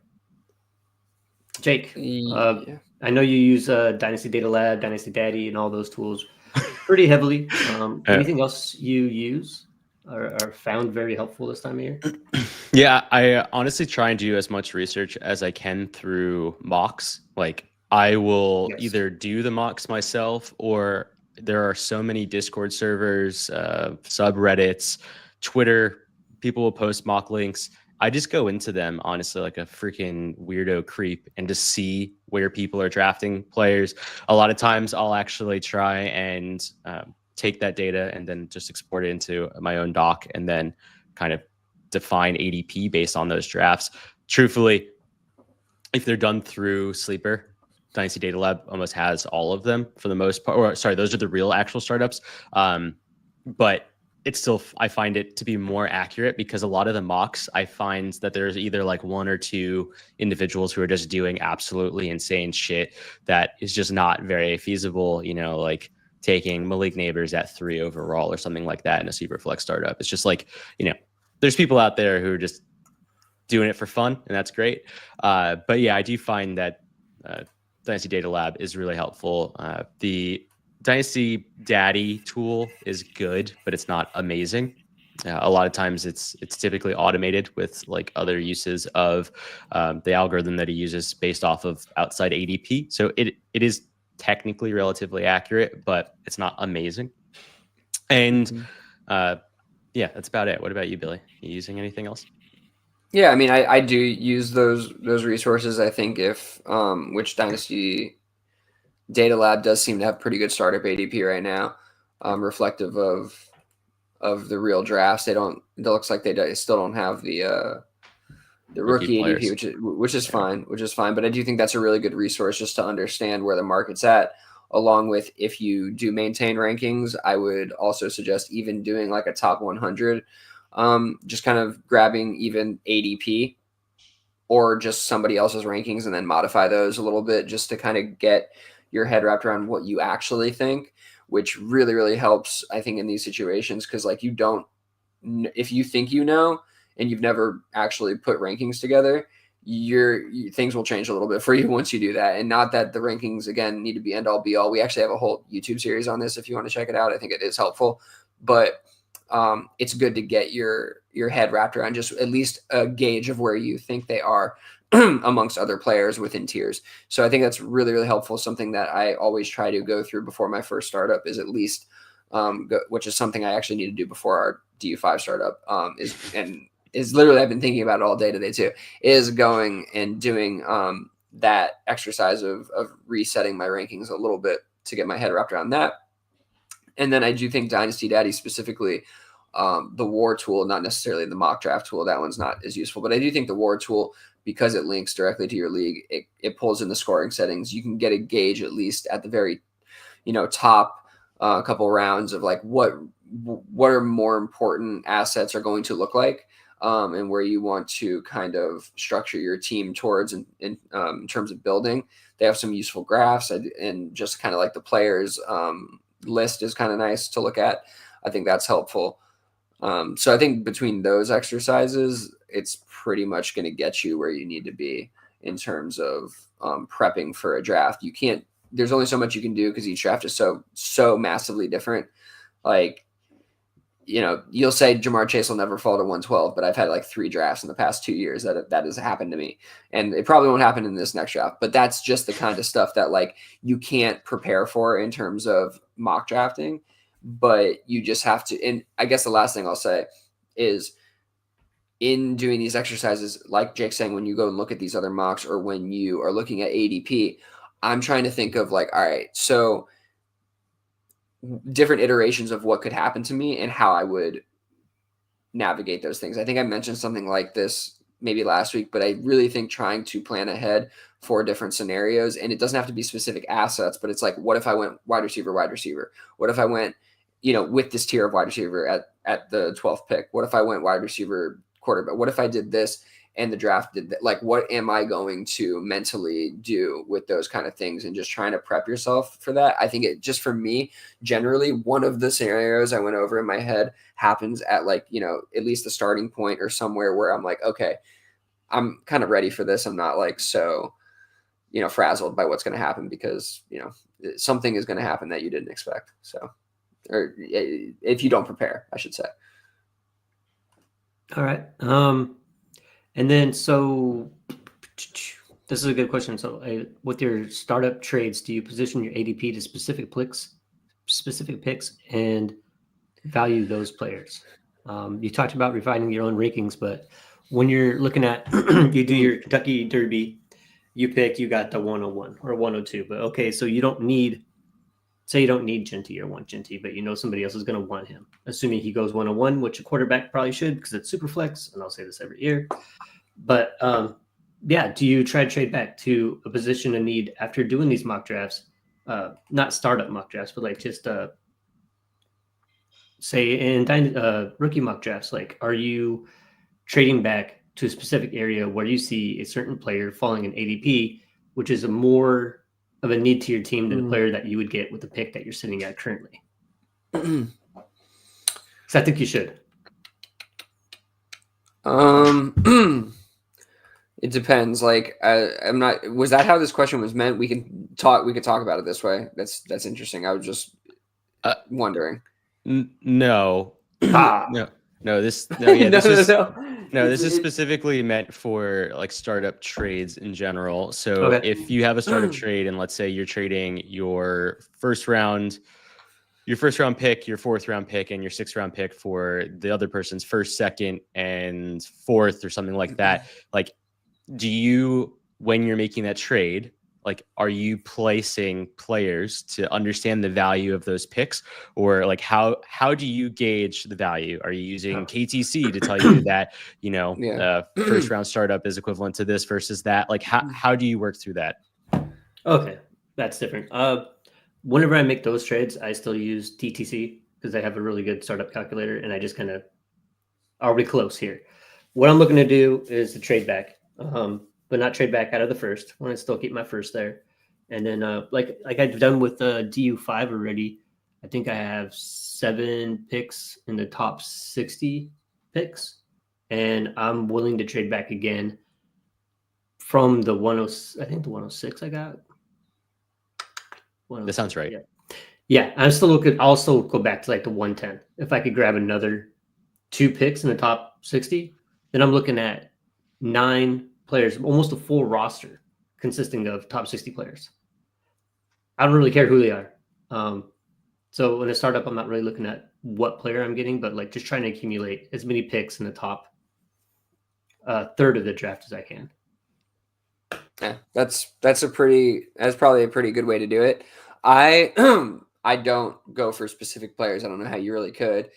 Jake, Yeah. I know you use Dynasty Data Lab, Dynasty Daddy, and all those tools pretty heavily. Anything else you use or are found very helpful this time of year? Yeah, I honestly try and do as much research as I can through mocks. Like I will Yes. either do the mocks myself, or there are so many Discord servers, subreddits, Twitter, people will post mock links. I just go into them honestly like a freaking weirdo creep and just see where people are drafting players. A lot of times I'll actually try and take that data and then just export it into my own doc and then kind of define ADP based on those drafts. Truthfully, if they're done through Sleeper, Dynasty Data Lab almost has all of them for the most part. Or sorry, those are the real actual startups. But it's still, I find it to be more accurate because a lot of the mocks, I find that there's either like one or two individuals who are just doing absolutely insane shit that is just not very feasible, you know, like taking Malik Neighbors at 3 overall or something like that in a Superflex startup. It's just like, you know, there's people out there who are just doing it for fun, and that's great. But yeah, I do find that Dynasty Data Lab is really helpful. The Dynasty Daddy tool is good, but it's not amazing. A lot of times it's typically automated with like other uses of the algorithm that he uses based off of outside ADP. So it is technically relatively accurate, but it's not amazing. And yeah, that's about it. What about you, Billy? Are you using anything else? Yeah, I mean, I do use those resources. I think if which Dynasty Data Lab does seem to have pretty good startup ADP right now, reflective of the real drafts. It looks like they still don't have the rookie ADP, which is fine, But I do think that's a really good resource just to understand where the market's at. Along with, if you do maintain rankings, I would also suggest even doing like a top 100, just kind of grabbing even ADP or just somebody else's rankings and then modify those a little bit just to kind of get your head wrapped around what you actually think, which really, really helps, I think, in these situations. Because like if you think you know and you've never actually put rankings together, things will change a little bit for you once you do that. And not that the rankings, again, need to be end all be all. We actually have a whole YouTube series on this if you want to check it out. I think it is helpful. But it's good to get your head wrapped around just at least a gauge of where you think they are amongst other players within tiers. So I think that's really, really helpful. Something that I always try to go through before my first startup is at least, which is something I actually need to do before our DU5 startup, is literally, I've been thinking about it all day today too, is going and doing that exercise of resetting my rankings a little bit to get my head wrapped around that. And then I do think Dynasty Daddy specifically, the war tool, not necessarily the mock draft tool, that one's not as useful, but I do think the war tool, because it links directly to your league, it pulls in the scoring settings. You can get a gauge at least at the very, top couple rounds of like what are more important assets are going to look like, and where you want to kind of structure your team towards in terms of building. They have some useful graphs and just kind of like the players list is kind of nice to look at. I think that's helpful. So I think between those exercises, it's pretty much going to get you where you need to be in terms of prepping for a draft. There's only so much you can do because each draft is so massively different. Like, you'll say Jamar Chase will never fall to 112, but I've had like 3 drafts in the past 2 years that has happened to me. And it probably won't happen in this next draft, but that's just the kind of stuff that like you can't prepare for in terms of mock drafting, but you just have to. And I guess the last thing I'll say is, in doing these exercises, like Jake's saying, when you go and look at these other mocks or when you are looking at ADP, I'm trying to think of like, all right, so different iterations of what could happen to me and how I would navigate those things. I think I mentioned something like this maybe last week, but I really think trying to plan ahead for different scenarios, and it doesn't have to be specific assets, but it's like, what if I went wide receiver? What if I went, with this tier of wide receiver at the 12th pick? What if I went wide receiver, quarterback? What if I did this? and the draft did that. Like, what am I going to mentally do with those kind of things, and just trying to prep yourself for that. I think it just, for me, generally, one of the scenarios I went over in my head happens at like, at least the starting point or somewhere where I'm like, okay, I'm kind of ready for this. I'm not like so, frazzled by what's going to happen, because, something is going to happen that you didn't expect. So, or if you don't prepare, I should say. All right. And then, so this is a good question. So with your startup trades, do you position your ADP to specific picks and value those players? You talked about refining your own rankings, but when you're looking at, you do your Kentucky Derby, you got the 101 or 102, but okay, so you don't need Genty or want Genty, but somebody else is going to want him, assuming he goes 101, which a quarterback probably should, because it's super flex, and I'll say this every year. But do you try to trade back to a position of need after doing these mock drafts? Not startup mock drafts, but like just say in rookie mock drafts, like, are you trading back to a specific area where you see a certain player falling in ADP, which is a more of a need to your team than a player that you would get with the pick that you're sitting at currently? Because I think you should. It depends. Like, I'm not. Was that how this question was meant? We could talk about it this way. That's interesting. I was just wondering. No. No. This is specifically meant for like startup trades in general. So if you have a startup trade, and let's say you're trading your first round pick, your fourth round pick, and your sixth round pick for the other person's first, second, and fourth, or something like that. Like, do you, when you're making that trade, like, are you placing players to understand the value of those picks, or like how do you gauge the value? Are you using KTC to tell you that first round startup is equivalent to this versus that? Like, how do you work through that? Okay, that's different. Whenever I make those trades, I still use DTC because they have a really good startup calculator, and I just kind of, are we close here? What I'm looking to do is to trade back. But not trade back out of the first. I want to still keep my first there. And then like I've done with DU5 already, I think I have 7 picks in the top 60 picks. And I'm willing to trade back again from the 106. I think the 106 I got. That sounds right. Yeah. I'm still looking. I'll still go back to like the 110. If I could grab another 2 picks in the top 60, then I'm looking at 9 players, almost a full roster consisting of top 60 players. I don't really care who they are. So in a startup, I'm not really looking at what player I'm getting, but like just trying to accumulate as many picks in the top third of the draft as I can. Yeah, that's probably a pretty good way to do it. I don't go for specific players. I don't know how you really could.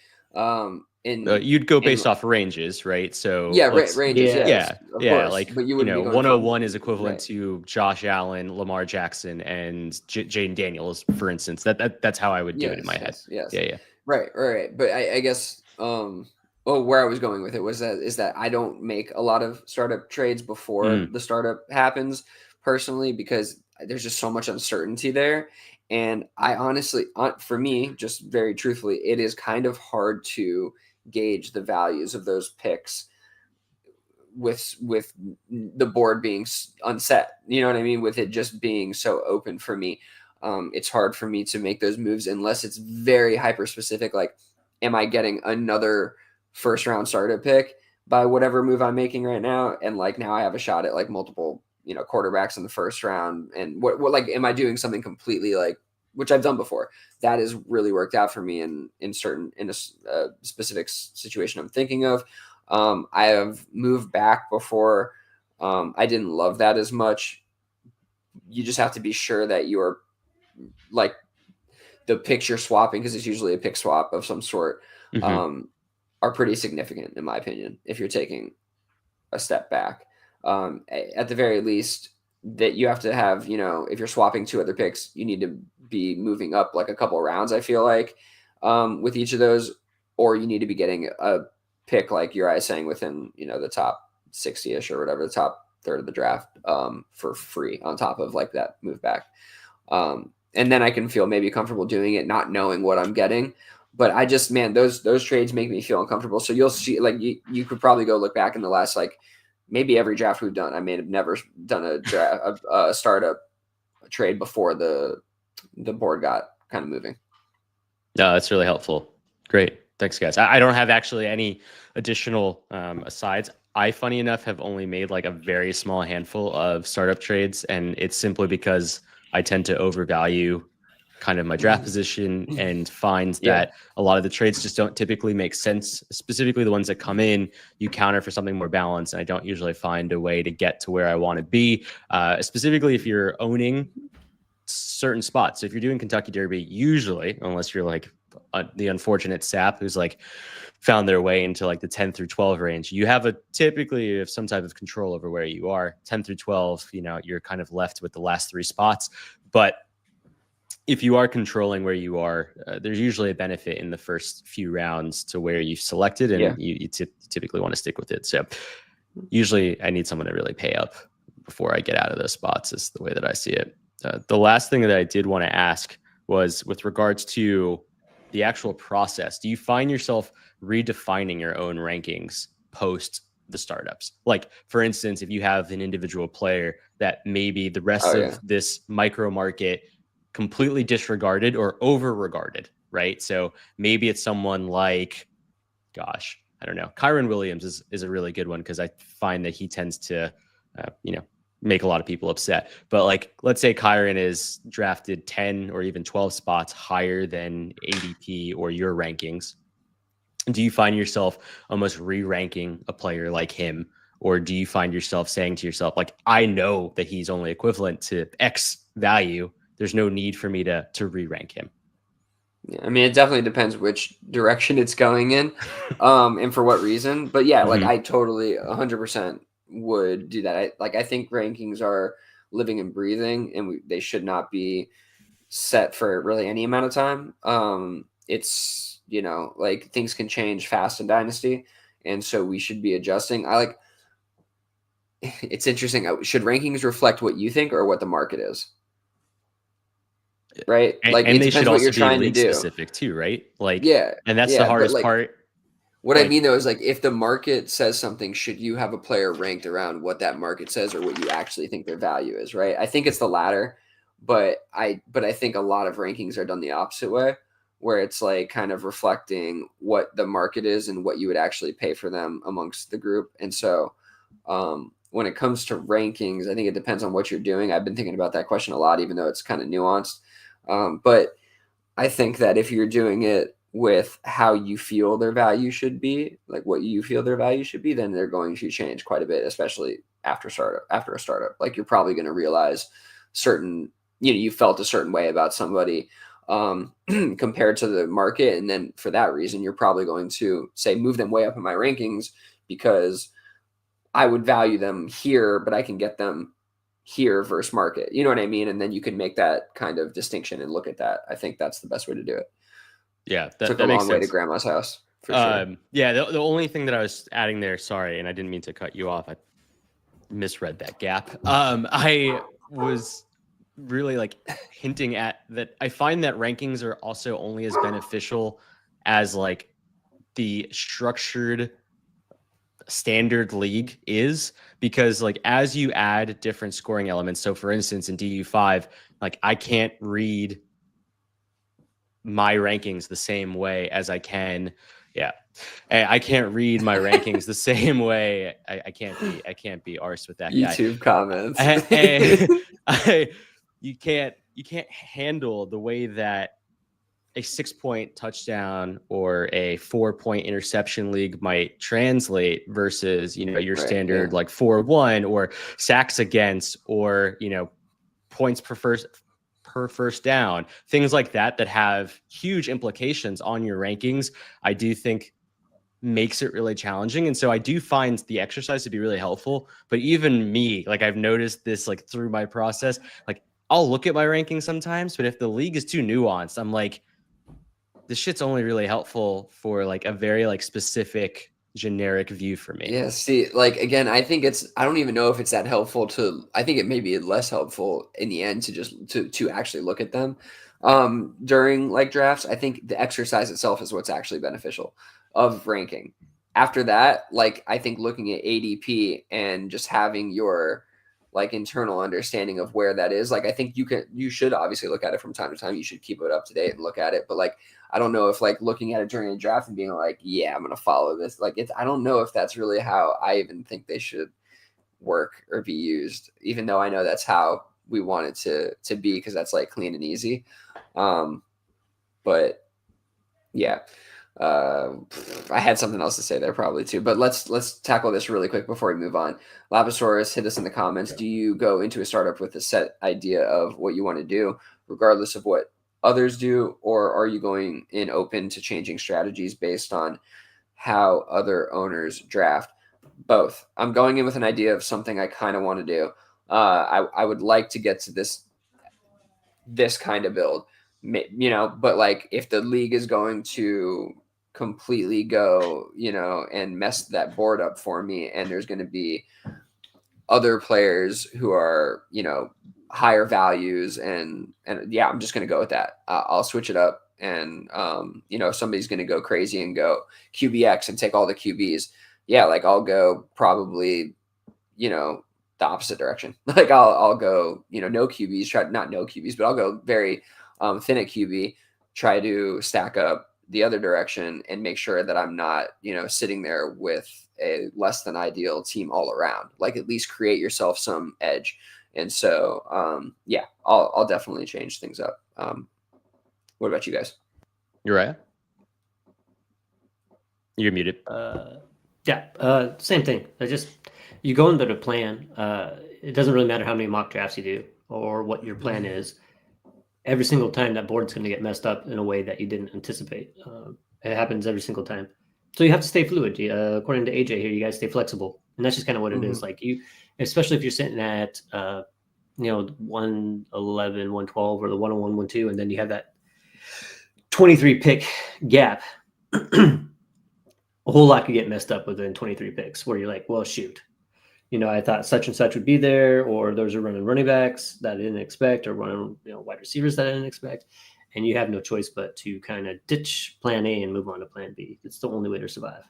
You'd go based off ranges, right? So ranges. Yeah. Course. Like, but you 101 is equivalent to Josh Allen, Lamar Jackson, and Jaden Daniels, for instance. That's how I would do it in my head. Yes. Yeah. Right. But I guess where I was going with it is that I don't make a lot of startup trades before the startup happens personally, because there's just so much uncertainty there. And I honestly, for me, just very truthfully, it is kind of hard to gauge the values of those picks with the board being unset. You know what I mean? With it just being so open for me. It's hard for me to make those moves unless it's very hyper specific. Like, am I getting another first round startup pick by whatever move I'm making right now? And like, now I have a shot at like multiple, quarterbacks in the first round. And what like, am I doing something completely like, which I've done before, that has really worked out for me in a specific situation I'm thinking of. I have moved back before. I didn't love that as much. You just have to be sure that you're like the picks you're swapping, because it's usually a pick swap of some sort, are pretty significant in my opinion. If you're taking a step back, at the very least, that you have to have, if you're swapping 2 other picks, you need to be moving up like a couple of rounds, I feel like, with each of those, or you need to be getting a pick like Uriah saying within, the top 60-ish or whatever, the top third of the draft, for free on top of like that move back. And then I can feel maybe comfortable doing it, not knowing what I'm getting. But I just, man, those trades make me feel uncomfortable. So you'll see, like you could probably go look back in the last, like maybe every draft we've done. I may have never done a startup trade before the board got kind of moving. No, that's really helpful. Great. Thanks, guys. I don't have actually any additional asides. I, funny enough, have only made like a very small handful of startup trades, and it's simply because I tend to overvalue kind of my draft position and find that a lot of the trades just don't typically make sense, specifically the ones that come in, you counter for something more balanced, and I don't usually find a way to get to where I want to be, specifically if you're owning certain spots. So if you're doing Kentucky Derby, usually, unless you're like the unfortunate sap who's like found their way into like the 10 through 12 range, you have typically have some type of control over where you are. 10 through 12, you're kind of left with the last 3 spots. But if you are controlling where you are, there's usually a benefit in the first few rounds to where you've selected, and you typically want to stick with it. So usually I need someone to really pay up before I get out of those spots, is the way that I see it. The last thing that I did want to ask was with regards to the actual process. Do you find yourself redefining your own rankings post the startups? Like, for instance, if you have an individual player that maybe the rest of this micro market completely disregarded or over regarded, right? So maybe it's someone like, gosh, I don't know. Kyron Williams is a really good one, because I find that he tends to, make a lot of people upset. But like, let's say Kyron is drafted 10 or even 12 spots higher than ADP or your rankings. Do you find yourself almost re-ranking a player like him? Or do you find yourself saying to yourself, like, I know that he's only equivalent to X value, there's no need for me to re-rank him? Yeah, I mean, it definitely depends which direction it's going in, and for what reason. But yeah, like I totally 100% would do that. I think rankings are living and breathing, and they should not be set for really any amount of time. It's, like things can change fast in Dynasty, and so we should be adjusting. It's interesting. Should rankings reflect what you think or what the market is? Right? Like, and it they depends should what also you're be trying to league do. specific too, right? Like, and that's yeah, the but hardest like, part. What I mean though is, like, if the market says something, should you have a player ranked around what that market says or what you actually think their value is, right? I think it's the latter, but I think a lot of rankings are done the opposite way, where it's like kind of reflecting what the market is and what you would actually pay for them amongst the group. And so when it comes to rankings, I think it depends on what you're doing. I've been thinking about that question a lot, even though it's kind of nuanced. But I think that if you're doing it with how you feel their value should be, like what you feel their value should be, then they're going to change quite a bit, especially after a startup. Like, you're probably going to realize certain, you felt a certain way about somebody compared to the market. And then for that reason, you're probably going to say, move them way up in my rankings because I would value them here, but I can get them here versus market. You know what I mean? And then you can make that kind of distinction and look at that. I think that's the best way to do it. Yeah, Took that a makes long way sense. to grandma's house. For sure. Yeah, the only thing that I was adding there, sorry, and I didn't mean to cut you off. I misread that gap. I was really like hinting at that. I find that rankings are also only as beneficial as like the structured standard league is, because like as you add different scoring elements, so for instance in DU5, like I can't read my rankings the same way as I can. I can't read my rankings the same way. I can't be arse with that YouTube comments. You can't handle the way that a 6-point touchdown or a 4-point interception league might translate versus, your standard like 4-1 or sacks against, or, points per first down, things like that have huge implications on your rankings. I do think makes it really challenging. And so I do find the exercise to be really helpful. But even me, like I've noticed this like through my process, like I'll look at my rankings sometimes, but if the league is too nuanced, I'm like, this shit's only really helpful for like a very like specific, generic view for me. Yeah, see, like again, I think I don't even know if it's that helpful I think it may be less helpful in the end to just to actually look at them during like drafts. I think the exercise itself is what's actually beneficial of ranking. After that, like I think looking at ADP and just having your like internal understanding of where that is, like I think you should obviously look at it from time to time. You should keep it up to date and look at it, but like I don't know if like looking at it during a draft and being like, yeah, I'm going to follow this. Like I don't know if that's really how I even think they should work or be used, even though I know that's how we want it to be, because that's like clean and easy. But yeah, I had something else to say there probably too, but let's tackle this really quick before we move on. Lapisaurus, hit us in the comments. Do you go into a startup with a set idea of what you want to do, regardless of what others do, or are you going in open to changing strategies based on how other owners draft? Both. I'm going in with an idea of something I kind of want to do. I would like to get to this kind of build, you know, but like if the league is going to completely go, you know, and mess that board up for me, and there's going to be other players who are, you know, higher values, and yeah, I'm just going to go with that. I'll switch it up, and you know, if somebody's going to go crazy and go QBX and take all the QBs, yeah, like I'll go probably, you know, the opposite direction. Like I'll go, you know, no QBs, not no QBs, but I'll go very thin at QB, try to stack up the other direction and make sure that I'm not, you know, sitting there with a less than ideal team all around. Like at least create yourself some edge. And so, yeah, I'll definitely change things up. What about you guys? Uriah? You're muted. Yeah, same thing. You go into the plan. It doesn't really matter how many mock drafts you do or what your plan is. Every single time that board's going to get messed up in a way that you didn't anticipate. It happens every single time. So you have to stay fluid. According to AJ here, you guys stay flexible, and that's just kind of what it is. Like you, especially if you're sitting at you know, 111, 112, or the 101, 112, and then you have that 23 pick gap. A whole lot could get messed up within 23 picks, where you're like, well, shoot. You know, I thought such and such would be there, or those are running backs that I didn't expect, or running, you know, wide receivers that I didn't expect, and you have no choice but to kind of ditch plan A and move on to plan B. It's the only way to survive.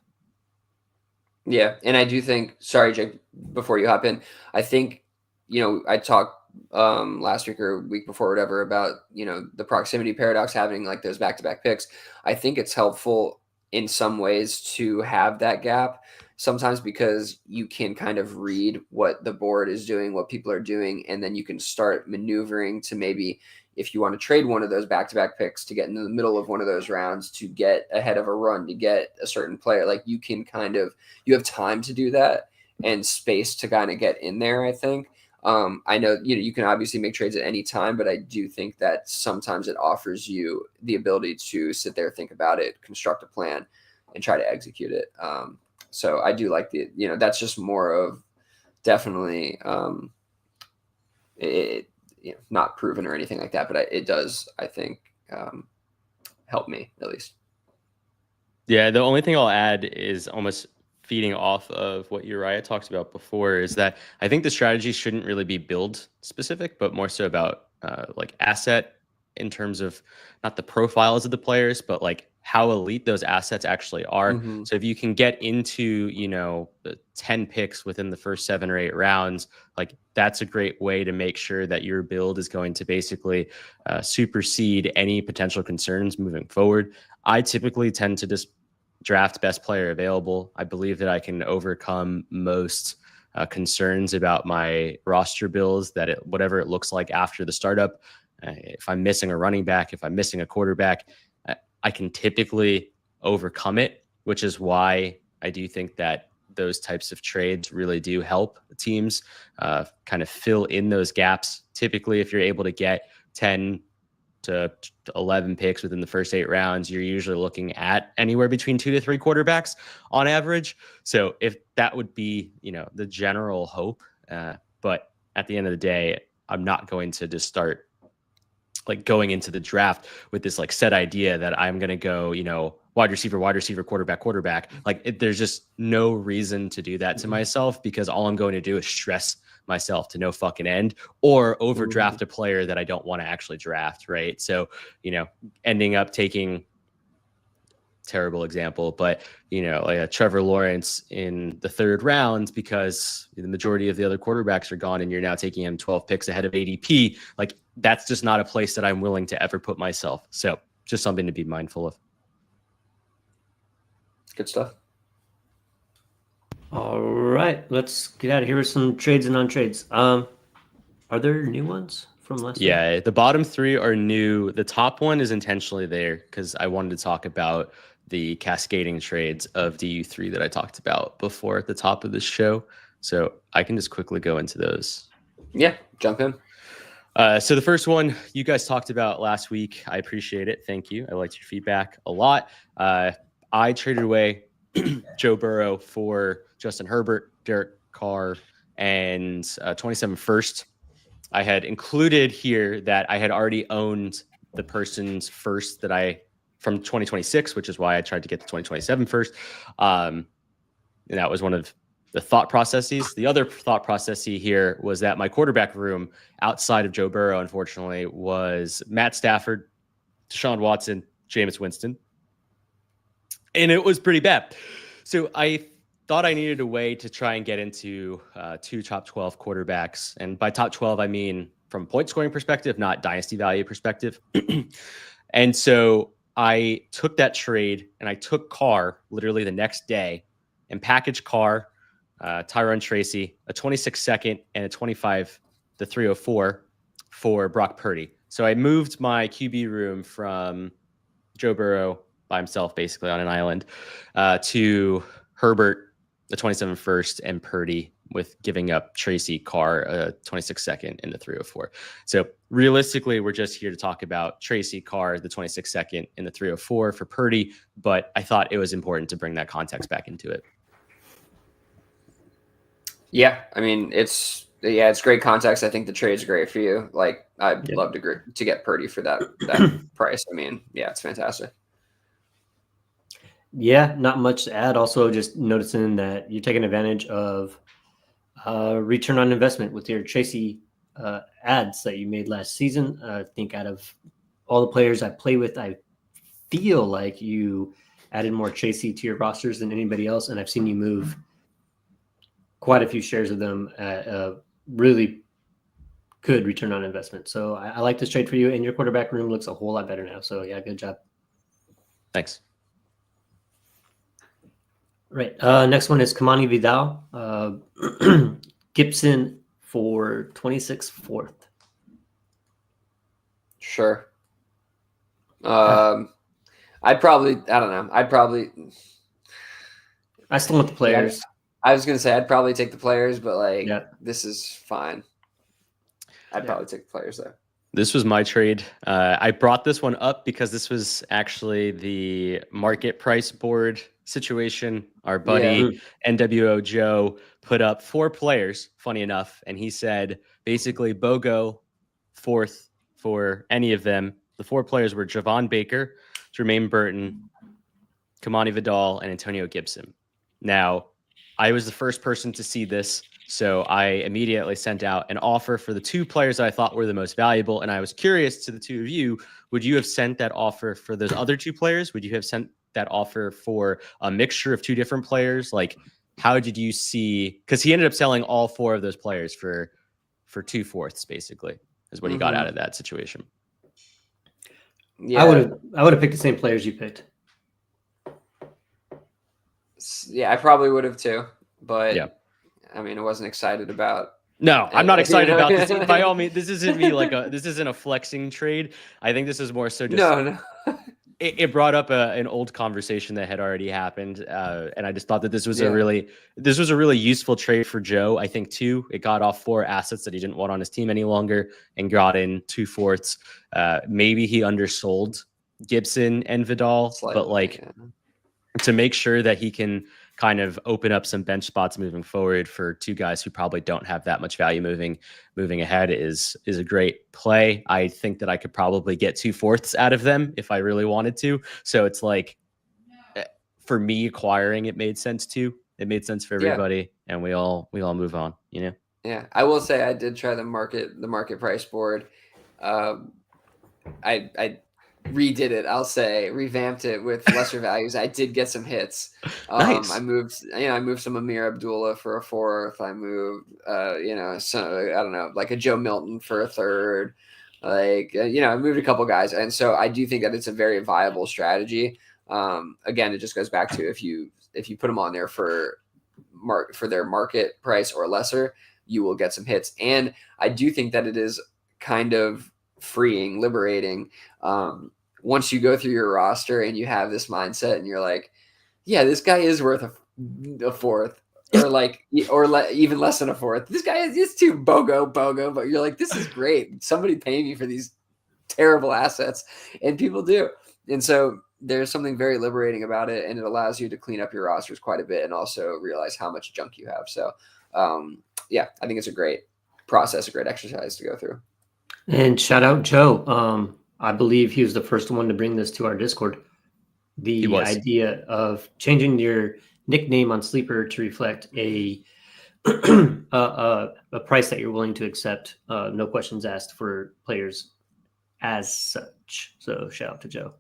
Yeah, and I do think, sorry, Jake, before you hop in, I think, you know, I talked last week or week before, whatever, about, you know, the proximity paradox, having like those back-to-back picks. I think it's helpful in some ways to have that gap sometimes, because you can kind of read what the board is doing, what people are doing, and then you can start maneuvering to maybe, if you want to trade one of those back-to-back picks to get into the middle of one of those rounds to get ahead of a run, to get a certain player, like you can kind of, you have time to do that and space to kind of get in there, I think. I know, you know, you can obviously make trades at any time, but I do think that sometimes it offers you the ability to sit there, think about it, construct a plan, and try to execute it. So I do like you know, that's just more of definitely, it, you know, not proven or anything like that, but it does, I think, help me at least. Yeah, the only thing I'll add is almost feeding off of what Uriah talked about before, is that I think the strategy shouldn't really be build specific, but more so about like asset, in terms of not the profiles of the players, but like how elite those assets actually are. Mm-hmm. So if you can get into, you know, the 10 picks within the first 7 or 8 rounds, like that's a great way to make sure that your build is going to basically supersede any potential concerns moving forward. I typically tend to just draft best player available. I believe that I can overcome most concerns about my roster builds, that whatever it looks like after the startup. If I'm missing a running back, if I'm missing a quarterback, I can typically overcome it, which is why I do think that those types of trades really do help teams kind of fill in those gaps. Typically, if you're able to get 10 to 11 picks within the first 8 rounds, you're usually looking at anywhere between 2 to 3 quarterbacks on average. So if that would be, you know, the general hope, but at the end of the day, I'm not going to just start like going into the draft with this like set idea that I'm going to go, you know, wide receiver, quarterback. Like there's just no reason to do that to myself, because all I'm going to do is stress myself to no fucking end, or overdraft a player that I don't want to actually draft, right? So, ending up taking, terrible example, but like a Trevor Lawrence in the 3rd round, because the majority of the other quarterbacks are gone and you're now taking him 12 picks ahead of ADP. Like that's just not a place that I'm willing to ever put myself. So just something to be mindful of. Good stuff. All right, let's get out of here with some trades and non-trades. Are there new ones from last week? Yeah, the bottom 3 are new. The top one is intentionally there because I wanted to talk about the cascading trades of DU3 that I talked about before at the top of this show. So I can just quickly go into those. Yeah, jump in. So the first one you guys talked about last week. I appreciate it. Thank you. I liked your feedback a lot. I traded away Joe Burrow for Justin Herbert, Derek Carr, and 27 first. I had included here that I had already owned the person's first that from 2026, which is why I tried to get the 2027 first. And that was one of the thought processes. The other thought process here was that my quarterback room outside of Joe Burrow, unfortunately, was Matt Stafford, Deshaun Watson, Jameis Winston. And it was pretty bad. So I thought I needed a way to try and get into 2 top 12 quarterbacks. And by top 12, I mean from point scoring perspective, not dynasty value perspective. And so I took that trade and I took Carr literally the next day and packaged Carr, Tyrone Tracy, a 26 second and a 25, the 304 for Brock Purdy. So I moved my QB room from Joe Burrow by himself, basically on an island, to Herbert, the 27 first, and Purdy, with giving up Tracy, Carr, a 26 second, and the 304. So realistically, we're just here to talk about Tracy, Carr, the 26 second, and the 304 for Purdy. But I thought it was important to bring that context back into it. Yeah, I mean, it's great context. I think the trade's great for you. Like, I'd love to get Purdy for that price. I mean, yeah, it's fantastic. Yeah, not much to add. Also, just noticing that you're taking advantage of return on investment with your Tracy ads that you made last season. I think out of all the players I play with, I feel like you added more Tracy to your rosters than anybody else, and I've seen you move quite a few shares of them at a really good return on investment. So I like this trade for you, and your quarterback room looks a whole lot better now. So yeah, good job. Thanks. Right. Next one is Kamani Vidal. Gibson for 26 fourth. Sure. I don't know. I still want the players. I was going to say I'd probably take the players, but this is fine. I'd probably take the players though. This was my trade. I brought this one up because this was actually the market price board situation. Our buddy NWO Joe put up 4 players, funny enough, and he said basically BOGO fourth for any of them. The 4 players were Javon Baker, Jermaine Burton, Kamani Vidal, and Antonio Gibson. Now, I was the first person to see this, so I immediately sent out an offer for the 2 players I thought were the most valuable, and I was curious to the 2 of you, would you have sent that offer for those other 2 players? Would you have sent that offer for a mixture of 2 different players? Like, how did you see, because he ended up selling all 4 of those players for 2 fourths, basically, is what he got out of that situation. Yeah, I would have picked the same players you picked. Yeah, I probably would have too, but I mean, I wasn't excited about. No, I'm not excited about this. By all means, this isn't me this isn't a flexing trade. I think this is more so just no. It brought up an old conversation that had already happened, and I just thought that this was a really useful trade for Joe. I think too, it got off 4 assets that he didn't want on his team any longer, and got in 2 fourths. Maybe he undersold Gibson and Vidal, but to make sure that he can kind of open up some bench spots moving forward for 2 guys who probably don't have that much value moving ahead is a great play. I think that I could probably get 2 fourths out of them if I really wanted to. So it's like, for me acquiring, it made sense too. It made sense for everybody, and we all move on. You know. Yeah, I will say I did try the market price board. I redid it. I'll say revamped it with lesser values. I did get some hits. Nice. I moved some Amir Abdullah for a fourth. I moved so I don't know, like a Joe Milton for a third. Like I moved a couple guys, and so I do think that it's a very viable strategy. Again, it just goes back to if you put them on there for their market price or lesser, you will get some hits. And I do think that it is kind of freeing, liberating. Once you go through your roster and you have this mindset and you're like, yeah, this guy is worth a fourth or even less than a fourth. This guy is too BOGO, but you're like, this is great. Somebody pay me for these terrible assets, and people do. And so there's something very liberating about it, and it allows you to clean up your rosters quite a bit and also realize how much junk you have. So, yeah, I think it's a great process, a great exercise to go through. And shout out Joe. I believe he was the first one to bring this to our Discord. The idea of changing your nickname on Sleeper to reflect a price that you're willing to accept, no questions asked for players as such. So shout out to Joe.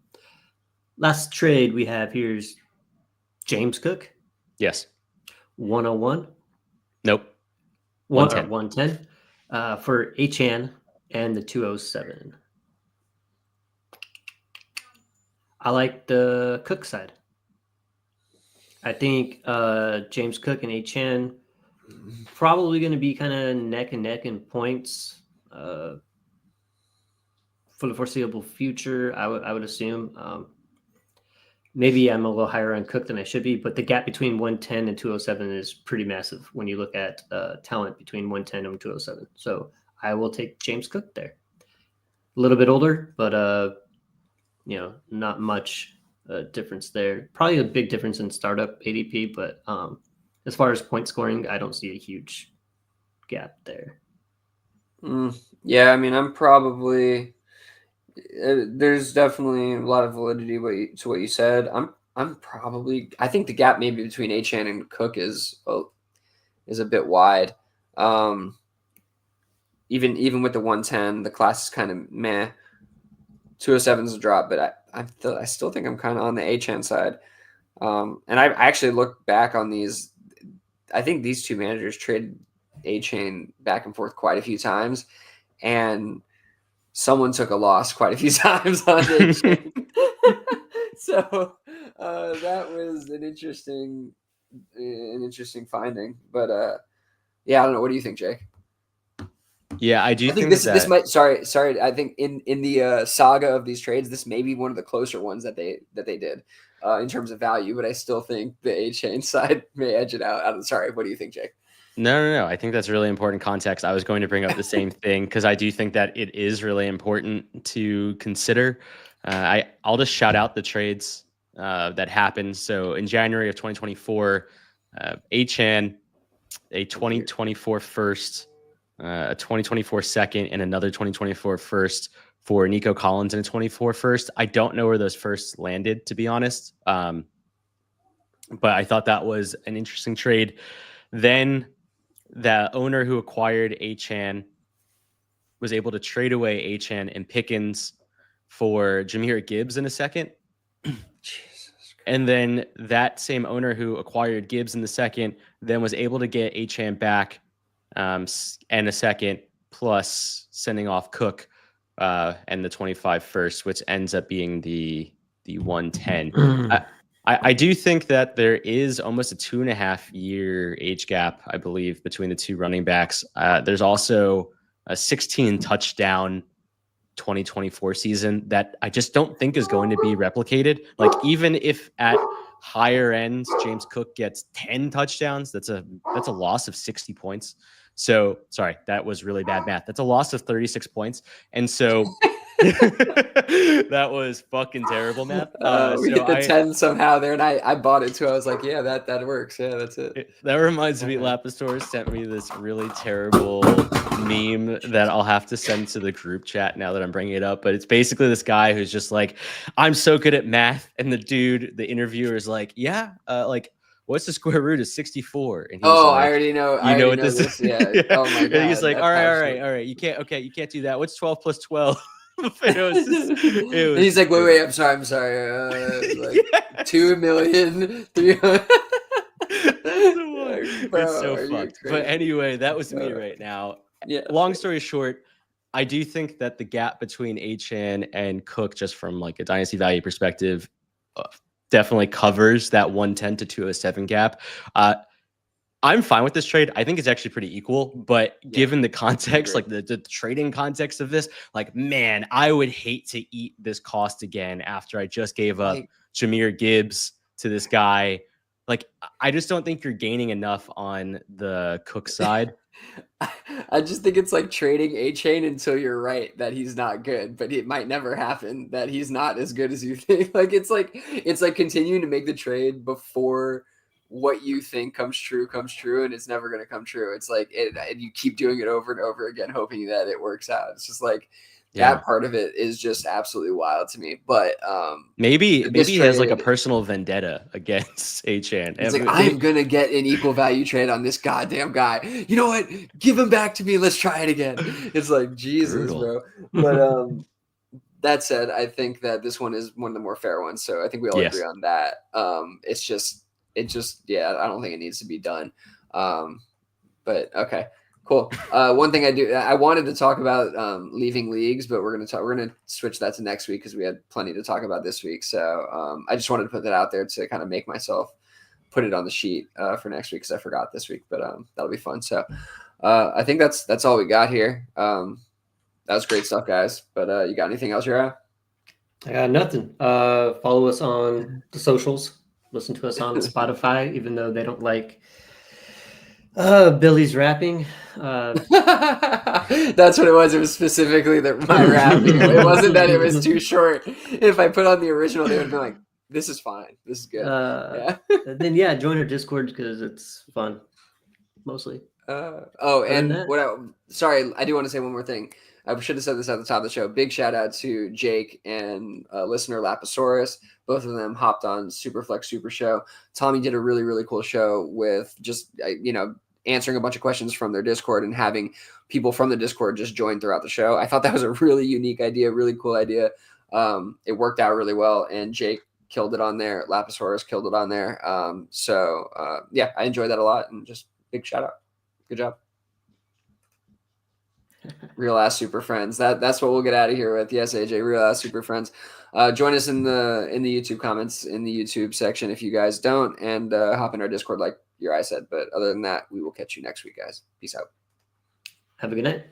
Last trade we have here's James Cook. Yes. 101. Nope. 110 for Achan and the 207. I like the Cook side. I think James Cook and Achan probably going to be kind of neck and neck in points for the foreseeable future. I would assume. Maybe I'm a little higher on Cook than I should be, but the gap between 110 and 207 is pretty massive when you look at talent between 110 and 207. So I will take James Cook there. A little bit older, but not much difference there. Probably a big difference in startup ADP, but as far as point scoring, I don't see a huge gap there. Yeah, I mean, I'm probably there's definitely a lot of validity to what you said. I think the gap maybe between Achan and Cook is a bit wide. Even with the 110, the class is kind of meh. 207 is a drop, but I still think I'm kind of on the Achan side. And I actually looked back on these. I think these two managers traded Achan back and forth quite a few times, and someone took a loss quite a few times on Achan. So that was an interesting finding. But yeah, I don't know. What do you think, Jake? Yeah, I think this might. Sorry. I think in the saga of these trades, this may be one of the closer ones that they did in terms of value. But I still think the A-Chain side may edge it out. Sorry. What do you think, Jake? No. I think that's really important context. I was going to bring up the same thing because I do think that it is really important to consider. I'll just shout out the trades that happened. So in January of 2024, Achan, a 2024 first, a 2024 second, and another 2024 first for Nico Collins and a 24 first. I don't know where those firsts landed, to be honest. But I thought that was an interesting trade. Then the owner who acquired Achan was able to trade away Achan and Pickens for Jahmyr Gibbs in a second. And then that same owner who acquired Gibbs in the second then was able to get Achan back and a second, plus sending off Cook and the 25 first, which ends up being the 110. I do think that there is almost a 2.5-year age gap, I believe, between the two running backs. There's also a 16 touchdown 2024 season that I just don't think is going to be replicated. Like, even if at higher ends James Cook gets 10 touchdowns, that's a loss of 60 points. So sorry, that was really bad math. That's a loss of 36 points. And so That was fucking terrible math. We So hit the 10 somehow there, and I bought it too. I was like, yeah, that works. Yeah, that's it. That reminds me, Lapisaurus sent me this really terrible meme that I'll have to send to the group chat now that I'm bringing it up. But it's basically this guy who's just like, I'm so good at math. And the interviewer is like, yeah, like, what's the square root of 64? And he's like, I already know. You know what this is? Yeah. Yeah. Oh my god. And he's like, that's all passionate. right. You can't do that. What's 12 plus 12? It was And he's like, wait, I'm sorry. Like Yeah. 2,300,000. It's so fucked. But anyway, that was me right now. Yeah. Long story short, I do think that the gap between Achane and Cook, just from like a dynasty value perspective, definitely covers that 110 to 207 gap. I'm fine with this trade. I think it's actually pretty equal, but given the context, like the trading context of this, like, man, I would hate to eat this cost again after I just gave up Jahmyr Gibbs to this guy. Like, I just don't think you're gaining enough on the Cook side. I just think it's like trading Achane until you're right that he's not good, but it might never happen that he's not as good as you think. Like it's like continuing to make the trade before what you think comes true, and it's never going to come true. It's like and you keep doing it over and over again, hoping that it works out. It's just like that part of it is just absolutely wild to me. But maybe he has like a personal vendetta against Achane. It's like, I'm gonna get an equal value trade on this goddamn guy. You know what? Give him back to me. Let's try it again. It's like Jesus, bro. But that said, I think that this one is one of the more fair ones. So I think we all agree on that. It just I don't think it needs to be done. But okay. Cool. One thing I wanted to talk about leaving leagues, but we're gonna switch that to next week because we had plenty to talk about this week. So I just wanted to put that out there to kind of make myself put it on the sheet for next week because I forgot this week, but that'll be fun. So I think that's all we got here. That was great stuff, guys. But you got anything else, Yura? I got nothing. Follow us on the socials. Listen to us on Spotify, even though they don't like Billy's rapping. That's what it was. It was specifically my rapping. It wasn't that it was too short. If I put on the original, they would be like, "This is fine. This is good." Then join our Discord because it's fun, mostly. Sorry, I do want to say one more thing. I should have said this at the top of the show. Big shout out to Jake and listener Lapisaurus. Both of them hopped on Superflex Super Show. Tommy did a really, really cool show with just, answering a bunch of questions from their Discord and having people from the Discord just join throughout the show. I thought that was a really unique idea, really cool idea. It worked out really well. And Jake killed it on there. Lapisaurus killed it on there. I enjoyed that a lot. And just big shout out. Good job. Real ass super friends. That's what we'll get out of here with. Yes, AJ, real ass super friends. Join us in the YouTube comments in the YouTube section if you guys don't, and hop in our Discord like your eye said. But other than that, we will catch you next week, guys. Peace out. Have a good night.